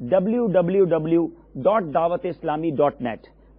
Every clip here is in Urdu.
www.dawat-islami.net,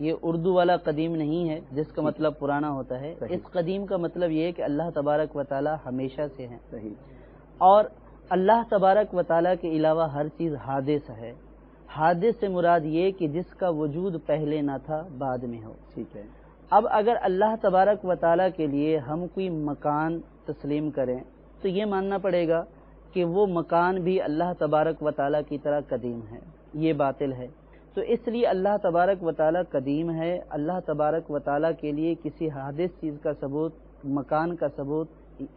یہ اردو والا قدیم نہیں ہے جس کا مطلب پرانا ہوتا ہے. اس قدیم کا مطلب یہ ہے کہ اللہ تبارک و تعالی ہمیشہ سے ہیں. اور اللہ تبارک و تعالی کے علاوہ ہر چیز حادث ہے. حادث سے مراد یہ کہ جس کا وجود پہلے نہ تھا بعد میں ہو. ٹھیک ہے. اب اگر اللہ تبارک و تعالی کے لیے ہم کوئی مکان تسلیم کریں تو یہ ماننا پڑے گا کہ وہ مکان بھی اللہ تبارک و تعالی کی طرح قدیم ہے. یہ باطل ہے. تو اس لیے اللہ تبارک و تعالی قدیم ہے. اللہ تبارک و تعالی کے لیے کسی حادث چیز کا ثبوت، مکان کا ثبوت،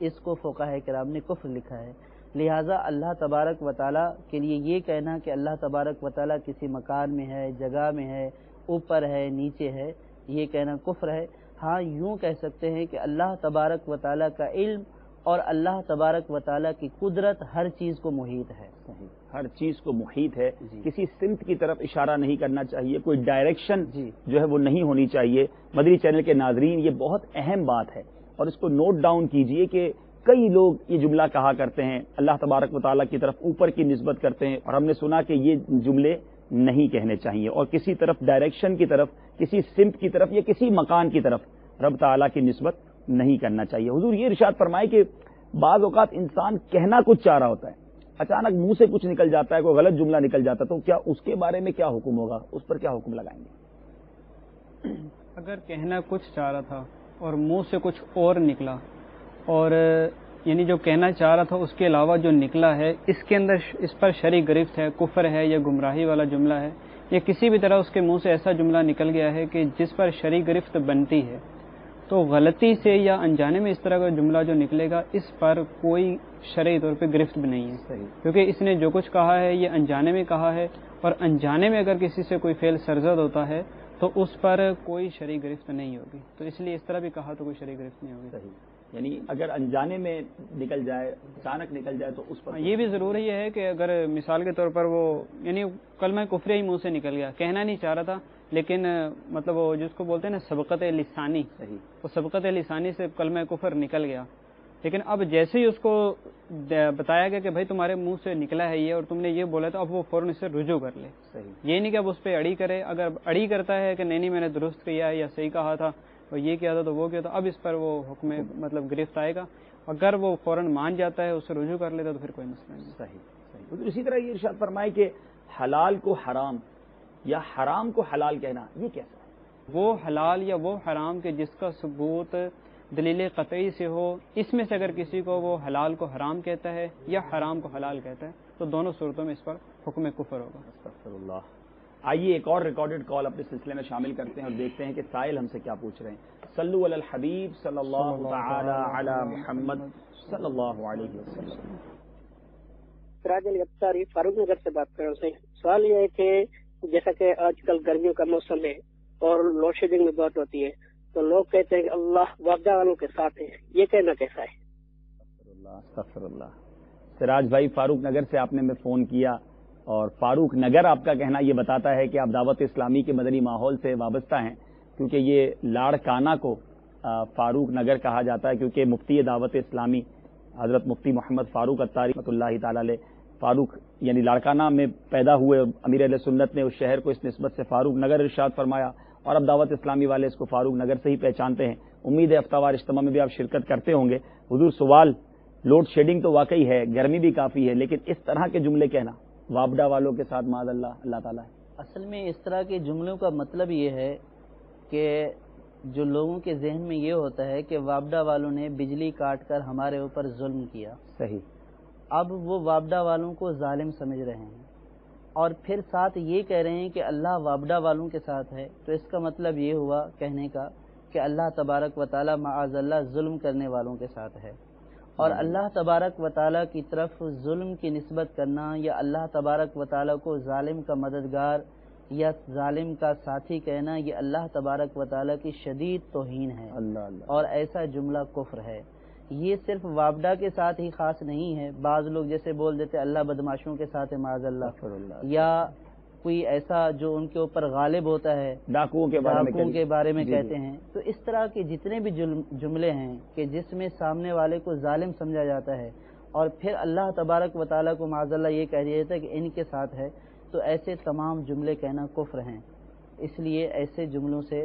اس کو فقہاء کرام نے کفر لکھا ہے. لہٰذا اللہ تبارک و تعالی کے لیے یہ کہنا کہ اللہ تبارک و تعالی کسی مکان میں ہے، جگہ میں ہے، اوپر ہے، نیچے ہے، یہ کہنا کفر ہے. ہاں یوں کہہ سکتے ہیں کہ اللہ تبارک و تعالی کا علم اور اللہ تبارک و تعالی کی قدرت ہر چیز کو محیط ہے. ہر چیز کو محیط ہے. کسی سمت کی طرف اشارہ نہیں کرنا چاہیے، کوئی ڈائریکشن جو ہے وہ نہیں ہونی چاہیے. مدنی چینل کے ناظرین، یہ بہت اہم بات ہے اور اس کو نوٹ ڈاؤن کیجئے کہ کئی لوگ یہ جملہ کہا کرتے ہیں، اللہ تبارک و تعالیٰ کی طرف اوپر کی نسبت کرتے ہیں، اور ہم نے سنا کہ یہ جملے نہیں کہنے چاہیے اور کسی طرف ڈائریکشن کی طرف، کسی سمت کی طرف یا کسی مکان کی طرف رب تعالیٰ کی نسبت نہیں کرنا چاہیے. حضور یہ ارشاد فرمائے کہ بعض اوقات انسان کہنا کچھ چاہ رہا ہوتا ہے، اچانک منہ سے کچھ نکل جاتا ہے، کوئی غلط جملہ نکل جاتا ہے، تو کیا اس کے بارے میں کیا حکم ہوگا؟ اس پر کیا حکم لگائیں گے؟ اگر کہنا کچھ چاہ رہا تھا اور منہ سے کچھ اور نکلا، اور یعنی جو کہنا چاہ رہا تھا اس کے علاوہ جو نکلا ہے، اس کے اندر اس پر شرع گرفت ہے، کفر ہے یا گمراہی والا جملہ ہے، یا کسی بھی طرح اس کے منہ سے ایسا جملہ نکل گیا ہے کہ جس پر شرع گرفت بنتی ہے، تو غلطی سے یا انجانے میں اس طرح کا جملہ جو نکلے گا، اس پر کوئی شرعی طور پہ گرفت بھی نہیں ہے. کیونکہ اس نے جو کچھ کہا ہے یہ انجانے میں کہا ہے، اور انجانے میں اگر کسی سے کوئی فعل سرزد ہوتا ہے تو اس پر کوئی شرعی گرفت نہیں ہوگی. تو اس لیے اس طرح بھی کہا تو کوئی شرعی گرفت نہیں ہوگی. صحیح. یعنی اگر انجانے میں نکل جائے، اچانک نکل جائے، تو اس پر یہ بھی ضروری ہے کہ اگر مثال کے طور پر وہ یعنی کلمہ کفر ہی منہ سے نکل گیا، کہنا نہیں چاہ رہا تھا، لیکن مطلب وہ جس کو بولتے ہیں نا سبقت لسانی، وہ سبقت لسانی سے کلمہ کفر نکل گیا. لیکن اب جیسے ہی اس کو بتایا گیا کہ بھائی تمہارے منہ سے نکلا ہے یہ اور تم نے یہ بولا تھا، اب وہ فوراً اس سے رجوع کر لے. یہ نہیں کہ اب اس پہ اڑی کرے. اگر اڑی کرتا ہے کہ نہیں میں نے درست کیا یا صحیح کہا تھا، اور یہ کیا تھا تو وہ کیا تھا، اب اس پر وہ حکم مطلب گرفت آئے گا. اگر وہ فوراً مان جاتا ہے، اس سے رجوع کر لیتا تو پھر کوئی مسئلہ نہیں. صحیح. اسی طرح یہ ارشاد فرمائے کہ حلال کو حرام یا حرام کو حلال کہنا، یہ کیسا ہے؟ وہ حلال یا وہ حرام کے جس کا ثبوت دلیل قطعی سے ہو، اس میں سے اگر کسی کو وہ حلال کو حرام کہتا ہے یا حرام کو حلال کہتا ہے تو دونوں صورتوں میں اس پر حکم کفر ہوگا. استغفر اللہ. آئیے ایک اور ریکارڈڈ کال اپنے سلسلے میں شامل کرتے ہیں اور دیکھتے ہیں کہ سائل ہم سے کیا پوچھ رہے ہیں. صلو علی الحبیب صلی اللہ تعالی علی محمد صلی اللہ علیہ وسلم. سراج علی افطاری فاروق نگر سے بات کر رہا ہوں. سوال یہ ہے کہ جیسا کہ آج کل گرمیوں کا موسم ہے اور لوڈ شیڈنگ بھی بہت ہوتی ہے، تو لوگ کہتے ہیں کہ اللہ وعدہ والوں کے ساتھ ہے، یہ کہنا کیسا ہے؟ استغفر اللہ. سراج بھائی فاروق نگر سے آپ نے میں فون کیا، اور فاروق نگر آپ کا کہنا یہ بتاتا ہے کہ آپ دعوت اسلامی کے مدنی ماحول سے وابستہ ہیں، کیونکہ یہ لاڑکانہ کو فاروق نگر کہا جاتا ہے، کیونکہ مفتی دعوت اسلامی حضرت مفتی محمد فاروق اتاری رحمۃ اللہ تعالی علیہ فاروق یعنی لاڑکانہ میں پیدا ہوئے. امیر اہل سنت نے اس شہر کو اس نسبت سے فاروق نگر ارشاد فرمایا، اور اب دعوت اسلامی والے اس کو فاروق نگر سے ہی پہچانتے ہیں. امید ہے ہفتہ وار اجتماع میں بھی آپ شرکت کرتے ہوں گے. حضور سوال، لوڈ شیڈنگ تو واقعی ہے، گرمی بھی کافی ہے، لیکن اس طرح کے جملے کہنا وابڈا والوں کے ساتھ معاذ اللہ تعالیٰ ہے. اصل میں اس طرح کے جملوں کا مطلب یہ ہے کہ جو لوگوں کے ذہن میں یہ ہوتا ہے کہ وابڈا والوں نے بجلی کاٹ کر ہمارے اوپر ظلم کیا. صحیح. اب وہ وابڈا والوں کو ظالم سمجھ رہے ہیں اور پھر ساتھ یہ کہہ رہے ہیں کہ اللہ وابڈا والوں کے ساتھ ہے. تو اس کا مطلب یہ ہوا کہنے کا کہ اللہ تبارک و تعالی معاذ اللہ ظلم کرنے والوں کے ساتھ ہے. اور اللہ تبارک و تعالی کی طرف ظلم کی نسبت کرنا یا اللہ تبارک و تعالی کو ظالم کا مددگار یا ظالم کا ساتھی کہنا، یہ اللہ تبارک و تعالی کی شدید توہین ہے. اور ایسا جملہ کفر ہے. یہ صرف وابڈا کے ساتھ ہی خاص نہیں ہے. بعض لوگ جیسے بول دیتے اللہ بدماشوں کے ساتھ ہے معاذ اللہ، یا کوئی ایسا جو ان کے اوپر غالب ہوتا ہے، ڈاکوؤں کے بارے میں کہتے ہیں. تو اس طرح کے جتنے بھی جملے ہیں کہ جس میں سامنے والے کو ظالم سمجھا جاتا ہے اور پھر اللہ تبارک و تعالیٰ کو معاذ اللہ یہ کہہ دیا جاتا ہے کہ ان کے ساتھ ہے، تو ایسے تمام جملے کہنا کفر ہیں. اس لیے ایسے جملوں سے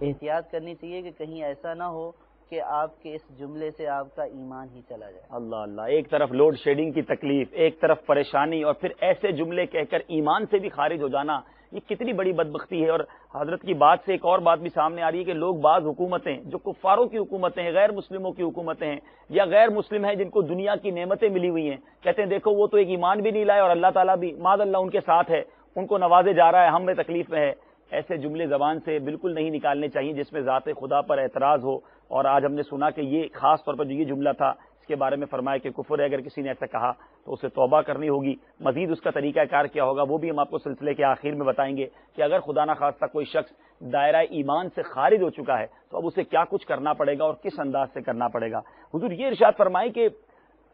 احتیاط کرنی چاہیے کہ کہیں ایسا نہ ہو کہ آپ کے اس جملے سے آپ کا ایمان ہی چلا جائے۔ اللہ اللہ، ایک طرف لوڈ شیڈنگ کی تکلیف، ایک طرف پریشانی، اور پھر ایسے جملے کہہ کر ایمان سے بھی خارج ہو جانا، یہ کتنی بڑی بدبختی ہے۔ اور حضرت کی بات سے ایک اور بات بھی سامنے آ رہی ہے کہ لوگ بعض حکومتیں جو کفاروں کی حکومتیں ہیں، غیر مسلموں کی حکومتیں ہیں، یا غیر مسلم ہیں جن کو دنیا کی نعمتیں ملی ہوئی ہیں، کہتے ہیں دیکھو وہ تو ایک ایمان بھی نہیں لائے اور اللہ تعالیٰ بھی معاذ اللہ ان کے ساتھ ہے، ان کو نوازے جا رہا ہے، ہم میں تکلیف میں ہے۔ ایسے جملے زبان سے بالکل نہیں نکالنے چاہیے جس میں ذات خدا پر اعتراض ہو۔ اور آج ہم نے سنا کہ یہ خاص طور پر جو یہ جملہ تھا اس کے بارے میں فرمایا کہ کفر ہے، اگر کسی نے ایسا کہا تو اسے توبہ کرنی ہوگی، مزید اس کا طریقہ کار کیا ہوگا وہ بھی ہم آپ کو سلسلے کے آخر میں بتائیں گے کہ اگر خدا نخواستہ کوئی شخص دائرہ ایمان سے خارج ہو چکا ہے تو اب اسے کیا کچھ کرنا پڑے گا اور کس انداز سے کرنا پڑے گا۔ حضور یہ ارشاد فرمائیں کہ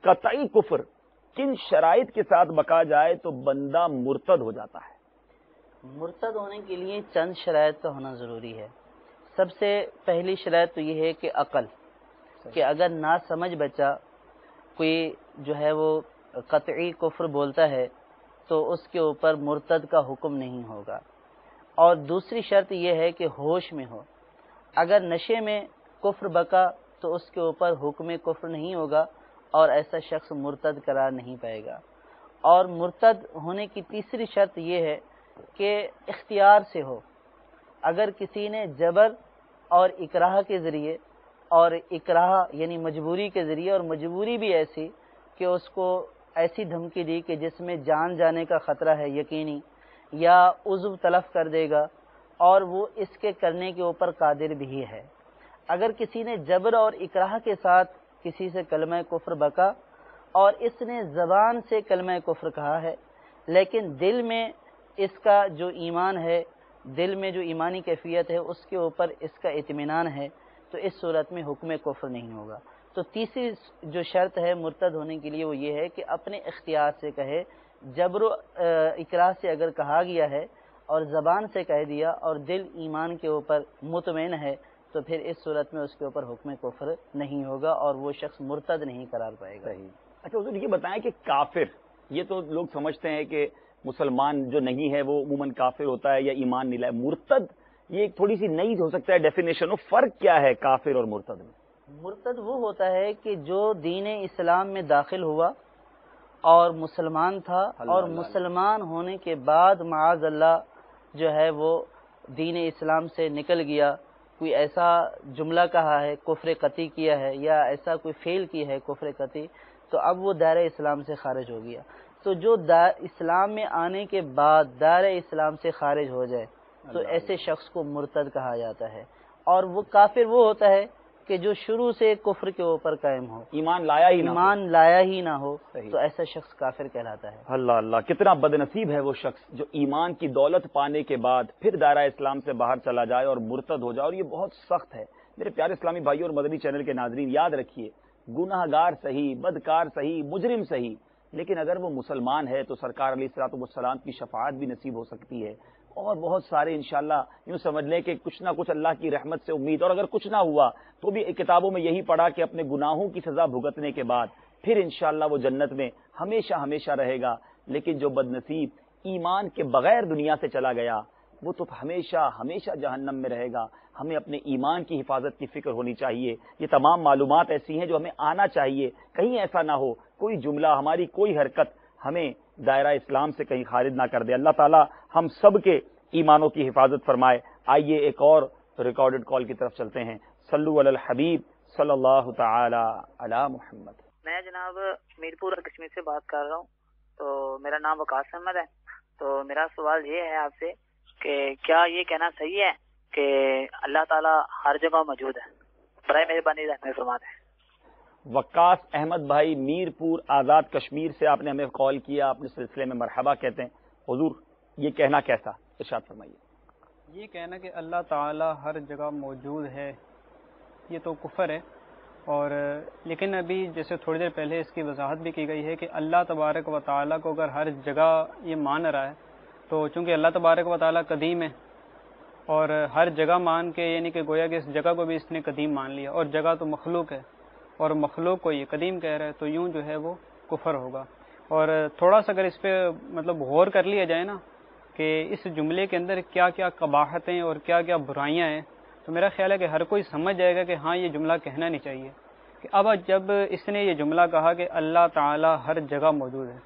قطعی کفر کن شرائط کے ساتھ بکا جائے تو بندہ مرتد ہو جاتا ہے؟ مرتد ہونے کے لیے چند شرائط کا ہونا ضروری ہے۔ سب سے پہلی شرائط تو یہ ہے کہ عقل، کہ اگر نہ سمجھ بچہ کوئی جو ہے وہ قطعی کفر بولتا ہے تو اس کے اوپر مرتد کا حکم نہیں ہوگا۔ اور دوسری شرط یہ ہے کہ ہوش میں ہو، اگر نشے میں کفر بکا تو اس کے اوپر حکم کفر نہیں ہوگا اور ایسا شخص مرتد قرار نہیں پائے گا۔ اور مرتد ہونے کی تیسری شرط یہ ہے کہ اختیار سے ہو، اگر کسی نے جبر اور اکراہ کے ذریعے، اور اکراہ یعنی مجبوری کے ذریعے، اور مجبوری بھی ایسی کہ اس کو ایسی دھمکی دی کہ جس میں جان جانے کا خطرہ ہے یقینی، یا عضو تلف کر دے گا اور وہ اس کے کرنے کے اوپر قادر بھی ہے۔ اگر کسی نے جبر اور اکراہ کے ساتھ کسی سے کلمہ کفر بکا اور اس نے زبان سے کلمہ کفر کہا ہے لیکن دل میں اس کا جو ایمان ہے، دل میں جو ایمانی کیفیت ہے اس کے اوپر اس کا اطمینان ہے، تو اس صورت میں حکم کفر نہیں ہوگا۔ تو تیسری جو شرط ہے مرتد ہونے کے لیے وہ یہ ہے کہ اپنے اختیار سے کہے، جبر و اکراہ سے اگر کہا گیا ہے اور زبان سے کہہ دیا اور دل ایمان کے اوپر مطمئن ہے تو پھر اس صورت میں اس کے اوپر حکم کفر نہیں ہوگا اور وہ شخص مرتد نہیں قرار پائے گا۔ اچھا حضور یہ بتائیں کہ کافر، یہ تو لوگ سمجھتے ہیں کہ مسلمان جو نہیں ہے وہ عموماً کافر ہوتا ہے یا ایمان نہیں لائے، مرتد یہ ایک تھوڑی سی نئی ہو سکتا ہے ڈیفینیشن، فرق کیا ہے کافر اور مرتد میں؟ مرتد وہ ہوتا ہے کہ جو دین اسلام میں داخل ہوا اور مسلمان تھا اور مسلمان ہونے کے بعد معاذ اللہ جو ہے وہ دین اسلام سے نکل گیا، کوئی ایسا جملہ کہا ہے کفر قطعی کیا ہے یا ایسا کوئی فعل کی ہے کفر قطعی، تو اب وہ دائرہ اسلام سے خارج ہو گیا۔ تو جو اسلام میں آنے کے بعد دائرہ اسلام سے خارج ہو جائے تو ایسے شخص کو مرتد کہا جاتا ہے۔ اور وہ کافر وہ ہوتا ہے کہ جو شروع سے کفر کے اوپر قائم ہو، ایمان لایا ہی نہ ہو، تو ایسا شخص کافر کہلاتا ہے۔ اللہ اللہ، کتنا بد نصیب ہے وہ شخص جو ایمان کی دولت پانے کے بعد پھر دائرہ اسلام سے باہر چلا جائے اور مرتد ہو جائے، اور یہ بہت سخت ہے۔ میرے پیارے اسلامی بھائیوں اور مدنی چینل کے ناظرین، یاد رکھیے گناہ گار صحیح، بدکار صحیح، مجرم صحیح، لیکن اگر وہ مسلمان ہے تو سرکار علیہ الصلوۃ والسلام کی شفاعت بھی نصیب ہو سکتی ہے، اور بہت سارے انشاءاللہ یوں سمجھ لیں کہ کچھ نہ کچھ اللہ کی رحمت سے امید، اور اگر کچھ نہ ہوا تو بھی کتابوں میں یہی پڑھا کہ اپنے گناہوں کی سزا بھگتنے کے بعد پھر انشاءاللہ وہ جنت میں ہمیشہ ہمیشہ رہے گا۔ لیکن جو بد نصیب ایمان کے بغیر دنیا سے چلا گیا وہ تو ہمیشہ ہمیشہ جہنم میں رہے گا۔ ہمیں اپنے ایمان کی حفاظت کی فکر ہونی چاہیے۔ یہ تمام معلومات ایسی ہیں جو ہمیں آنا چاہیے، کہیں ایسا نہ ہو کوئی جملہ، ہماری کوئی حرکت ہمیں دائرہ اسلام سے کہیں خارج نہ کر دے۔ اللہ تعالی ہم سب کے ایمانوں کی حفاظت فرمائے۔ آئیے ایک اور ریکارڈڈ کال کی طرف چلتے ہیں۔ صلو علی الحبیب صلی اللہ تعالی علی محمد۔ میں جناب میرپور کشمیر سے بات کر رہا ہوں، تو میرا نام وقاص احمد ہے۔ تو میرا سوال یہ ہے آپ سے کہ کیا یہ کہنا صحیح ہے کہ اللہ تعالیٰ ہر جگہ موجود ہے؟ برائے مہربانی رحمت فرما دیں۔ وقاص احمد بھائی میرپور آزاد کشمیر سے آپ نے ہمیں کال کیا، اپنے سلسلے میں مرحبا کہتے ہیں۔ حضور یہ کہنا کیسا، ارشاد فرمائیے۔ یہ کہنا کہ اللہ تعالیٰ ہر جگہ موجود ہے یہ تو کفر ہے، اور لیکن ابھی جیسے تھوڑی دیر پہلے اس کی وضاحت بھی کی گئی ہے کہ اللہ تبارک و تعالیٰ کو اگر ہر جگہ یہ مان رہا ہے تو چونکہ اللہ تبارک و تعالیٰ قدیم ہے اور ہر جگہ مان کے یعنی کہ گویا کہ اس جگہ کو بھی اس نے قدیم مان لیا، اور جگہ تو مخلوق ہے اور مخلوق کو یہ قدیم کہہ رہا ہے، تو یوں جو ہے وہ کفر ہوگا۔ اور تھوڑا سا اگر اس پہ مطلب غور کر لیا جائے نا کہ اس جملے کے اندر کیا کیا قباحتیں اور کیا کیا برائیاں ہیں، تو میرا خیال ہے کہ ہر کوئی سمجھ جائے گا کہ ہاں یہ جملہ کہنا نہیں چاہیے. کہ اب جب اس نے یہ جملہ کہا کہ اللہ تعالی ہر جگہ موجود ہے،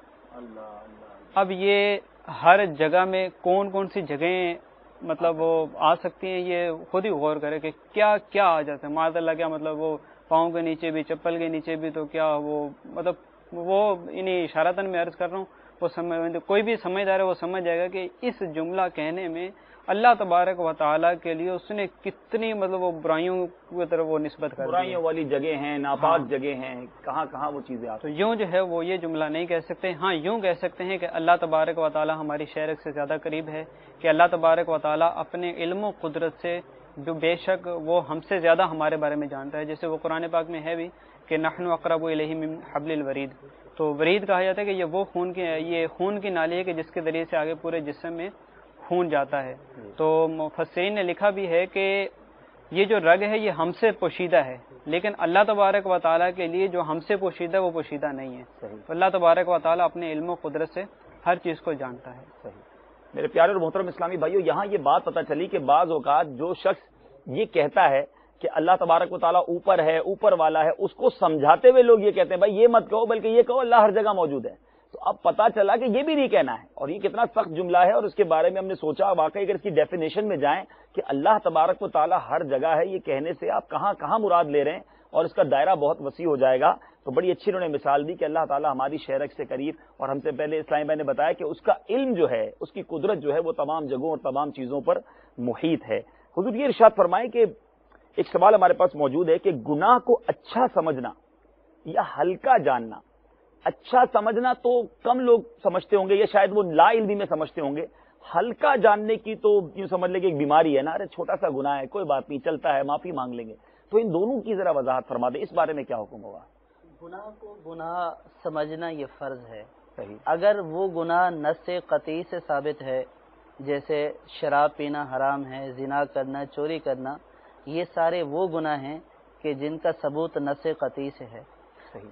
اب یہ ہر جگہ میں کون کون سی جگہیں مطلب وہ آ سکتی ہیں، یہ خود ہی غور کرے کہ کیا کیا آ جاتا ہے. معاذ اللہ، کیا مطلب وہ پاؤں کے نیچے بھی، چپل کے نیچے بھی، تو کیا وہ مطلب وہ انہیں اشارتاً میں عرض کر رہا ہوں، وہ کوئی بھی سمجھدار ہے وہ سمجھ جائے گا کہ اس جملہ کہنے میں اللہ تبارک و تعالیٰ کے لیے اس نے کتنی مطلب وہ برائیوں کی طرف وہ نسبت کر دی. برائیوں والی جگہ ہیں، ناپاک جگہ ہیں، کہاں کہاں وہ چیزیں آتی تو یوں جو ہے وہ یہ جملہ نہیں کہہ سکتے. ہاں یوں کہہ سکتے ہیں کہ اللہ تبارک و تعالیٰ ہماری شرک سے زیادہ قریب ہے، کہ اللہ تبارک و تعالیٰ اپنے علم و قدرت سے جو بے شک وہ ہم سے زیادہ ہمارے بارے میں جانتا ہے. جیسے وہ قرآن پاک میں ہے بھی کہ نحن اقرب الیہ من حبل الورید، تو ورید کہا جاتا ہے کہ یہ وہ خون کی نالی ہے کہ جس کے ذریعے سے آگے پورے جسم میں خون جاتا ہے. تو مفسرین نے لکھا بھی ہے کہ یہ جو رگ ہے یہ ہم سے پوشیدہ ہے، لیکن اللہ تبارک و تعالیٰ کے لیے جو ہم سے پوشیدہ وہ پوشیدہ نہیں ہے. تو اللہ تبارک و تعالیٰ اپنے علم و قدرت سے ہر چیز کو جانتا ہے. صحیح. میرے پیارے اور محترم اسلامی بھائیو، یہاں یہ بات پتہ چلی کہ بعض اوقات جو شخص یہ کہتا ہے کہ اللہ تبارک و تعالیٰ اوپر ہے، اوپر والا ہے، اس کو سمجھاتے ہوئے لوگ یہ کہتے ہیں بھائی یہ مت کہو بلکہ یہ کہو اللہ ہر جگہ موجود ہے. تو اب پتہ چلا کہ یہ بھی نہیں کہنا ہے، اور یہ کتنا سخت جملہ ہے، اور اس کے بارے میں ہم نے سوچا واقعی اگر اس کی ڈیفینیشن میں جائیں کہ اللہ تبارک و تعالیٰ ہر جگہ ہے، یہ کہنے سے آپ کہاں کہاں مراد لے رہے ہیں، اور اس کا دائرہ بہت وسیع ہو جائے گا. تو بڑی اچھی انہوں نے مثال دی کہ اللہ تعالیٰ ہماری شرک سے قریب، اور ہم سے پہلے اسلامی بھائی نے بتایا کہ اس کا علم جو ہے، اس کی قدرت جو ہے وہ تمام جگہوں اور تمام چیزوں پر محیط ہے. حضور یہ ارشاد فرمائیں کہ ایک سوال ہمارے پاس موجود ہے کہ گناہ کو اچھا سمجھنا یا ہلکا جاننا. اچھا سمجھنا تو کم لوگ سمجھتے ہوں گے، یا شاید وہ لا علمی میں سمجھتے ہوں گے. ہلکا جاننے کی تو یوں سمجھ لیں کہ ایک بیماری ہے نا، ارے چھوٹا سا گناہ ہے، کوئی بات نہیں، چلتا ہے، معافی مانگ لیں گے. تو ان دونوں کی ذرا وضاحت فرما دیں، اس بارے میں کیا حکم ہوگا؟ گناہ کو گناہ سمجھنا یہ فرض ہے. صحیح. اگر وہ گناہ نص قطعی سے ثابت ہے، جیسے شراب پینا حرام ہے، زنا کرنا، چوری کرنا، یہ سارے وہ گناہ ہیں کہ جن کا ثبوت نص قطعی سے ہے.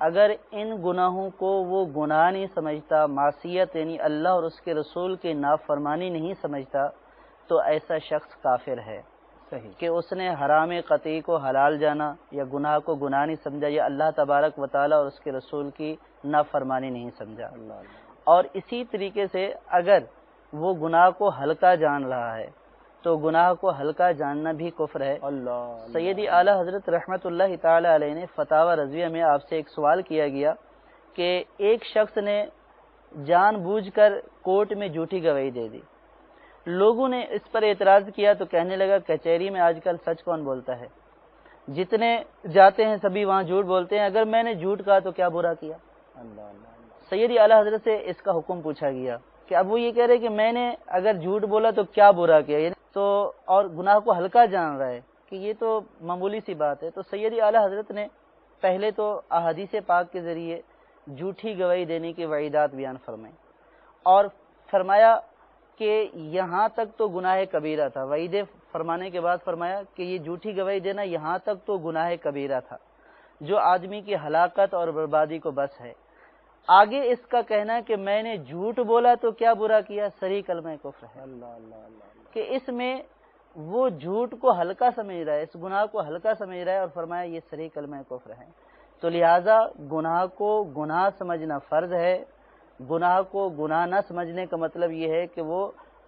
اگر ان گناہوں کو وہ گناہ نہیں سمجھتا، معصیت یعنی اللہ اور اس کے رسول کی نافرمانی نہیں سمجھتا، تو ایسا شخص کافر ہے. صحیح. کہ اس نے حرام قطعی کو حلال جانا، یا گناہ کو گناہ نہیں سمجھا، یا اللہ تبارک و تعالیٰ اور اس کے رسول کی نافرمانی نہیں سمجھا. اور اسی طریقے سے اگر وہ گناہ کو ہلکا جان رہا ہے تو گناہ کو ہلکا جاننا بھی کفر ہے. سیدی اعلی حضرت رحمت اللہ تعالی علیہ نے فتاوی رضویہ میں آپ سے ایک سوال کیا گیا کہ ایک شخص نے جان بوجھ کر کورٹ میں جھوٹی گواہی دے دی. لوگوں نے اس پر اعتراض کیا تو کہنے لگا کچہری میں آج کل سچ کون بولتا ہے، جتنے جاتے ہیں سبھی وہاں جھوٹ بولتے ہیں، اگر میں نے جھوٹ کہا تو کیا برا کیا. سیدی اعلی حضرت سے اس کا حکم پوچھا گیا کہ اب وہ یہ کہہ رہے کہ میں نے اگر جھوٹ بولا تو کیا برا کیا، یعنی تو اور گناہ کو ہلکا جان رہا ہے کہ یہ تو معمولی سی بات ہے. تو سیدی اعلی حضرت نے پہلے تو احادیث پاک کے ذریعے جھوٹی گواہی دینے کی وعیدات بیان فرمائیں، اور فرمایا کہ یہاں تک تو گناہ کبیرہ تھا. وعید فرمانے کے بعد فرمایا کہ یہ جھوٹی گواہی دینا یہاں تک تو گناہ کبیرہ تھا جو آدمی کی ہلاکت اور بربادی کو بس ہے. آگے اس کا کہنا کہ میں نے جھوٹ بولا تو کیا برا کیا، صریح کلمہ کفر ہے. کہ اس میں وہ جھوٹ کو ہلکا سمجھ رہا ہے، اس گناہ کو ہلکا سمجھ رہا ہے، اور فرمایا یہ صریح کلمہ کفر ہے. تو لہٰذا گناہ کو گناہ سمجھنا فرض ہے. گناہ کو گناہ نہ سمجھنے کا مطلب یہ ہے کہ وہ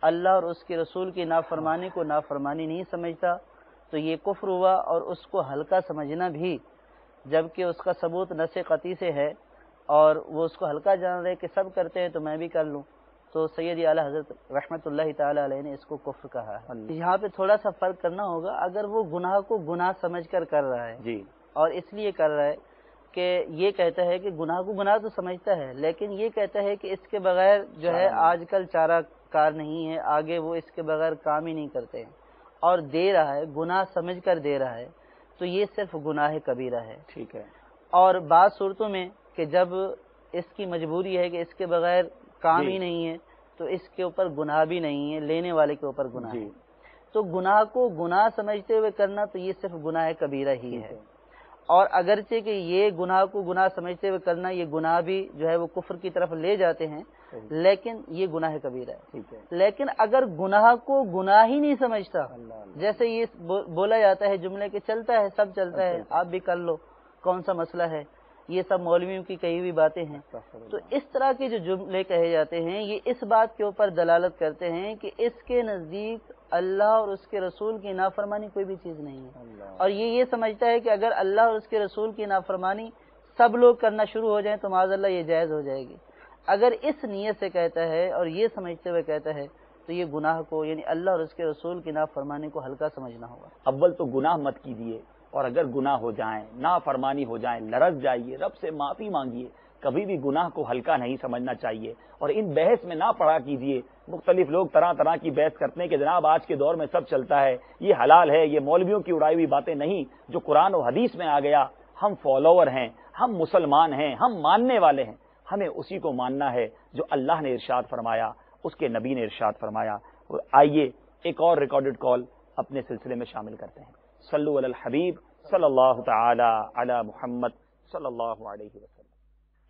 اللہ اور اس کے رسول کی نافرمانی کو نافرمانی نہیں سمجھتا، تو یہ کفر ہوا. اور اس کو ہلکا سمجھنا بھی جبکہ اس کا ثبوت نص قطعی سے ہے، اور وہ اس کو ہلکا جان رہے کہ سب کرتے ہیں تو میں بھی کر لوں، تو سیدی اعلی حضرت رحمت اللہ تعالی علیہ نے اس کو کفر کہا ہے. یہاں پہ تھوڑا سا فرق کرنا ہوگا. اگر وہ گناہ کو گناہ سمجھ کر رہا ہے جی، اور اس لیے کر رہا ہے کہ یہ کہتا ہے کہ گناہ کو گناہ تو سمجھتا ہے، لیکن یہ کہتا ہے کہ اس کے بغیر جو ہے آج کل چارہ کار نہیں ہے، آگے وہ اس کے بغیر کام ہی نہیں کرتے ہیں، اور دے رہا ہے، گناہ سمجھ کر دے رہا ہے، تو یہ صرف گناہ کبیرہ ہے. ٹھیک ہے. اور بعض صورتوں میں کہ جب اس کی مجبوری ہے کہ اس کے بغیر کام ہی نہیں ہے تو اس کے اوپر گناہ بھی نہیں ہے، لینے والے کے اوپر گناہ ہے. تو گناہ کو گناہ سمجھتے ہوئے کرنا تو یہ صرف گناہ کبیرہ ہی ہے. اور اگرچہ کہ یہ گناہ کو گناہ سمجھتے ہوئے کرنا، یہ گناہ بھی جو ہے وہ کفر کی طرف لے جاتے ہیں، لیکن یہ گناہ کبیرہ ہے. ٹھیک ہے. لیکن اگر گناہ کو گناہ ہی نہیں سمجھتا، جیسے یہ بولا جاتا ہے جملے کے چلتا ہے سب چلتا ہے، آپ بھی کر لو، کون سا مسئلہ ہے، یہ سب مولویوں کی کہی ہوئی باتیں ہیں. تو اس طرح کے جو جملے کہے جاتے ہیں یہ اس بات کے اوپر دلالت کرتے ہیں کہ اس کے نزدیک اللہ اور اس کے رسول کی نافرمانی کوئی بھی چیز نہیں ہے، اور یہ سمجھتا ہے کہ اگر اللہ اور اس کے رسول کی نافرمانی سب لوگ کرنا شروع ہو جائیں تو معاذ اللہ یہ جائز ہو جائے گی. اگر اس نیت سے کہتا ہے اور یہ سمجھتے ہوئے کہتا ہے تو یہ گناہ کو یعنی اللہ اور اس کے رسول کی نافرمانی کو ہلکا سمجھنا ہوگا. اول تو گناہ مت کیجیے، اور اگر گناہ ہو جائیں، نافرمانی ہو جائیں، لرز جائیے، رب سے معافی مانگیے. کبھی بھی گناہ کو ہلکا نہیں سمجھنا چاہیے، اور ان بحث میں نہ پڑا کیجیے. مختلف لوگ طرح طرح کی بحث کرتے ہیں کہ جناب آج کے دور میں سب چلتا ہے، یہ حلال ہے، یہ مولویوں کی اڑائی ہوئی باتیں نہیں. جو قرآن و حدیث میں آ گیا، ہم فالوور ہیں، ہم مسلمان ہیں، ہم ماننے والے ہیں، ہمیں اسی کو ماننا ہے جو اللہ نے ارشاد فرمایا، اس کے نبی نے ارشاد فرمایا. آئیے ایک اور ریکارڈڈ کال اپنے سلسلے میں شامل کرتے ہیں. صلو علی الحبیب صلی اللہ تعالی علی محمد صلی اللہ علیہ وسلم.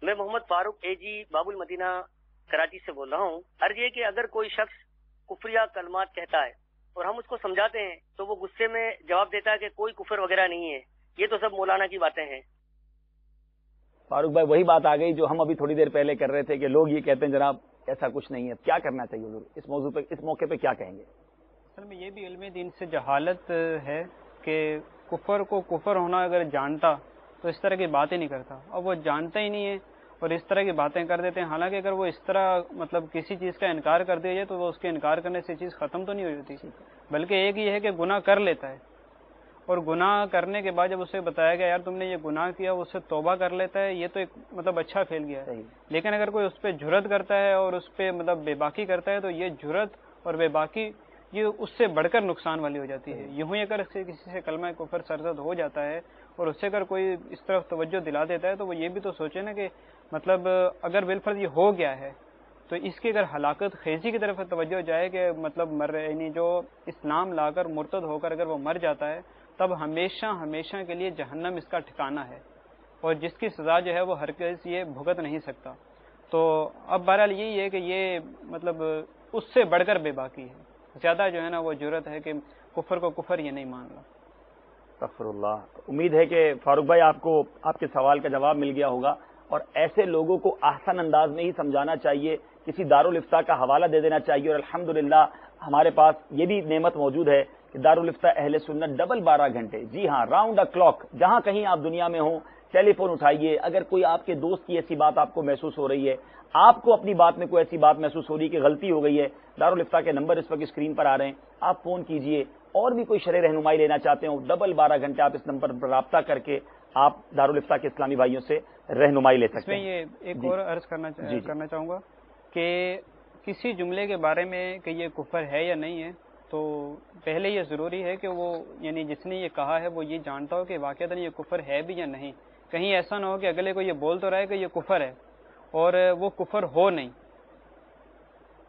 میں محمد فاروق اے جی باب المدینہ کراچی سے بول رہا ہوں. عرض یہ کہ اگر کوئی شخص کفریہ کلمات کہتا ہے اور ہم اس کو سمجھاتے ہیں تو وہ غصے میں جواب دیتا ہے کہ کوئی کفر وغیرہ نہیں ہے، یہ تو سب مولانا کی باتیں ہیں. فاروق بھائی وہی بات آ گئی جو ہم ابھی تھوڑی دیر پہلے کر رہے تھے کہ لوگ یہ کہتے ہیں جناب ایسا کچھ نہیں ہے. کیا کرنا چاہیے حضور اس موضوع پہ، اس موقع پہ کیا کہیں گے؟ اصل میں یہ بھی علم دین سے جہالت ہے کہ کفر کو کفر ہونا اگر جانتا تو اس طرح کی باتیں نہیں کرتا. اب وہ جانتا ہی نہیں ہے اور اس طرح کی باتیں کر دیتے ہیں. حالانکہ اگر وہ اس طرح مطلب کسی چیز کا انکار کر دیا جائے تو وہ اس کے انکار کرنے سے چیز ختم تو نہیں ہو جاتی، بلکہ ایک یہ ہے کہ گناہ کر لیتا ہے، اور گناہ کرنے کے بعد جب اسے بتایا گیا یار تم نے یہ گناہ کیا، اس سے توبہ کر لیتا ہے، یہ تو ایک مطلب اچھا پھیل گیا ہے. لیکن اگر کوئی اس پہ جرت کرتا ہے اور اس پہ مطلب بے باکی کرتا ہے تو یہ جرت اور بے باکی یہ اس سے بڑھ کر نقصان والی ہو جاتی ہے. یوں ہی اگر کسی سے کلمہ کفر سرزد ہو جاتا ہے اور اس سے اگر کوئی اس طرف توجہ دلا دیتا ہے تو وہ یہ بھی تو سوچے نا کہ مطلب اگر بالفرض یہ ہو گیا ہے تو اس کی اگر ہلاکت خیزی کی طرف توجہ جائے کہ مطلب یعنی جو اسلام لا کر مرتد ہو کر اگر وہ مر جاتا ہے تب ہمیشہ ہمیشہ کے لیے جہنم اس کا ٹھکانہ ہے، اور جس کی سزا جو ہے وہ ہرگز یہ بھگت نہیں سکتا. تو اب بہرحال یہی ہے کہ یہ مطلب اس سے بڑھ کر بے باکی ہے، زیادہ جو ہے نا وہ جرت ہے کہ کفر کو کفر یہ نہیں مان رہا. استغفر اللہ. امید ہے کہ فاروق بھائی آپ کو آپ کے سوال کا جواب مل گیا ہوگا، اور ایسے لوگوں کو احسن انداز میں ہی سمجھانا چاہیے، کسی دارالافتاء کا حوالہ دے دینا چاہیے. اور الحمدللہ ہمارے پاس یہ بھی نعمت موجود ہے کہ دارالافتاء اہل سنت ڈبل 12 گھنٹے، جی ہاں راؤنڈ دا کلاک، جہاں کہیں آپ دنیا میں ہوں ٹیلی فون اٹھائیے. اگر کوئی آپ کے دوست کی ایسی بات آپ کو محسوس ہو رہی ہے، آپ کو اپنی بات میں کوئی ایسی بات محسوس ہو رہی ہے کہ غلطی ہو گئی ہے، دارالافتاء کے نمبر اس وقت اسکرین پر آ رہے ہیں، آپ فون کیجئے. اور بھی کوئی شرح رہنمائی لینا چاہتے ہوں ڈبل 12 گھنٹے آپ اس نمبر پر رابطہ کر کے آپ دارالافتاء کے اسلامی بھائیوں سے رہنمائی لے سکتے ہیں. اس میں یہ ایک اور عرض کرنا چاہوں گا کہ کسی جملے کے بارے میں کہ یہ کفر ہے یا نہیں ہے تو پہلے یہ ضروری ہے کہ وہ یعنی جس نے یہ کہا ہے وہ یہ جانتا ہو کہ واقعتاً یہ کفر ہے بھی یا نہیں. کہیں ایسا نہ ہو کہ اگلے کو یہ بول تو رہا ہے کہ یہ کفر ہے اور وہ کفر ہو نہیں،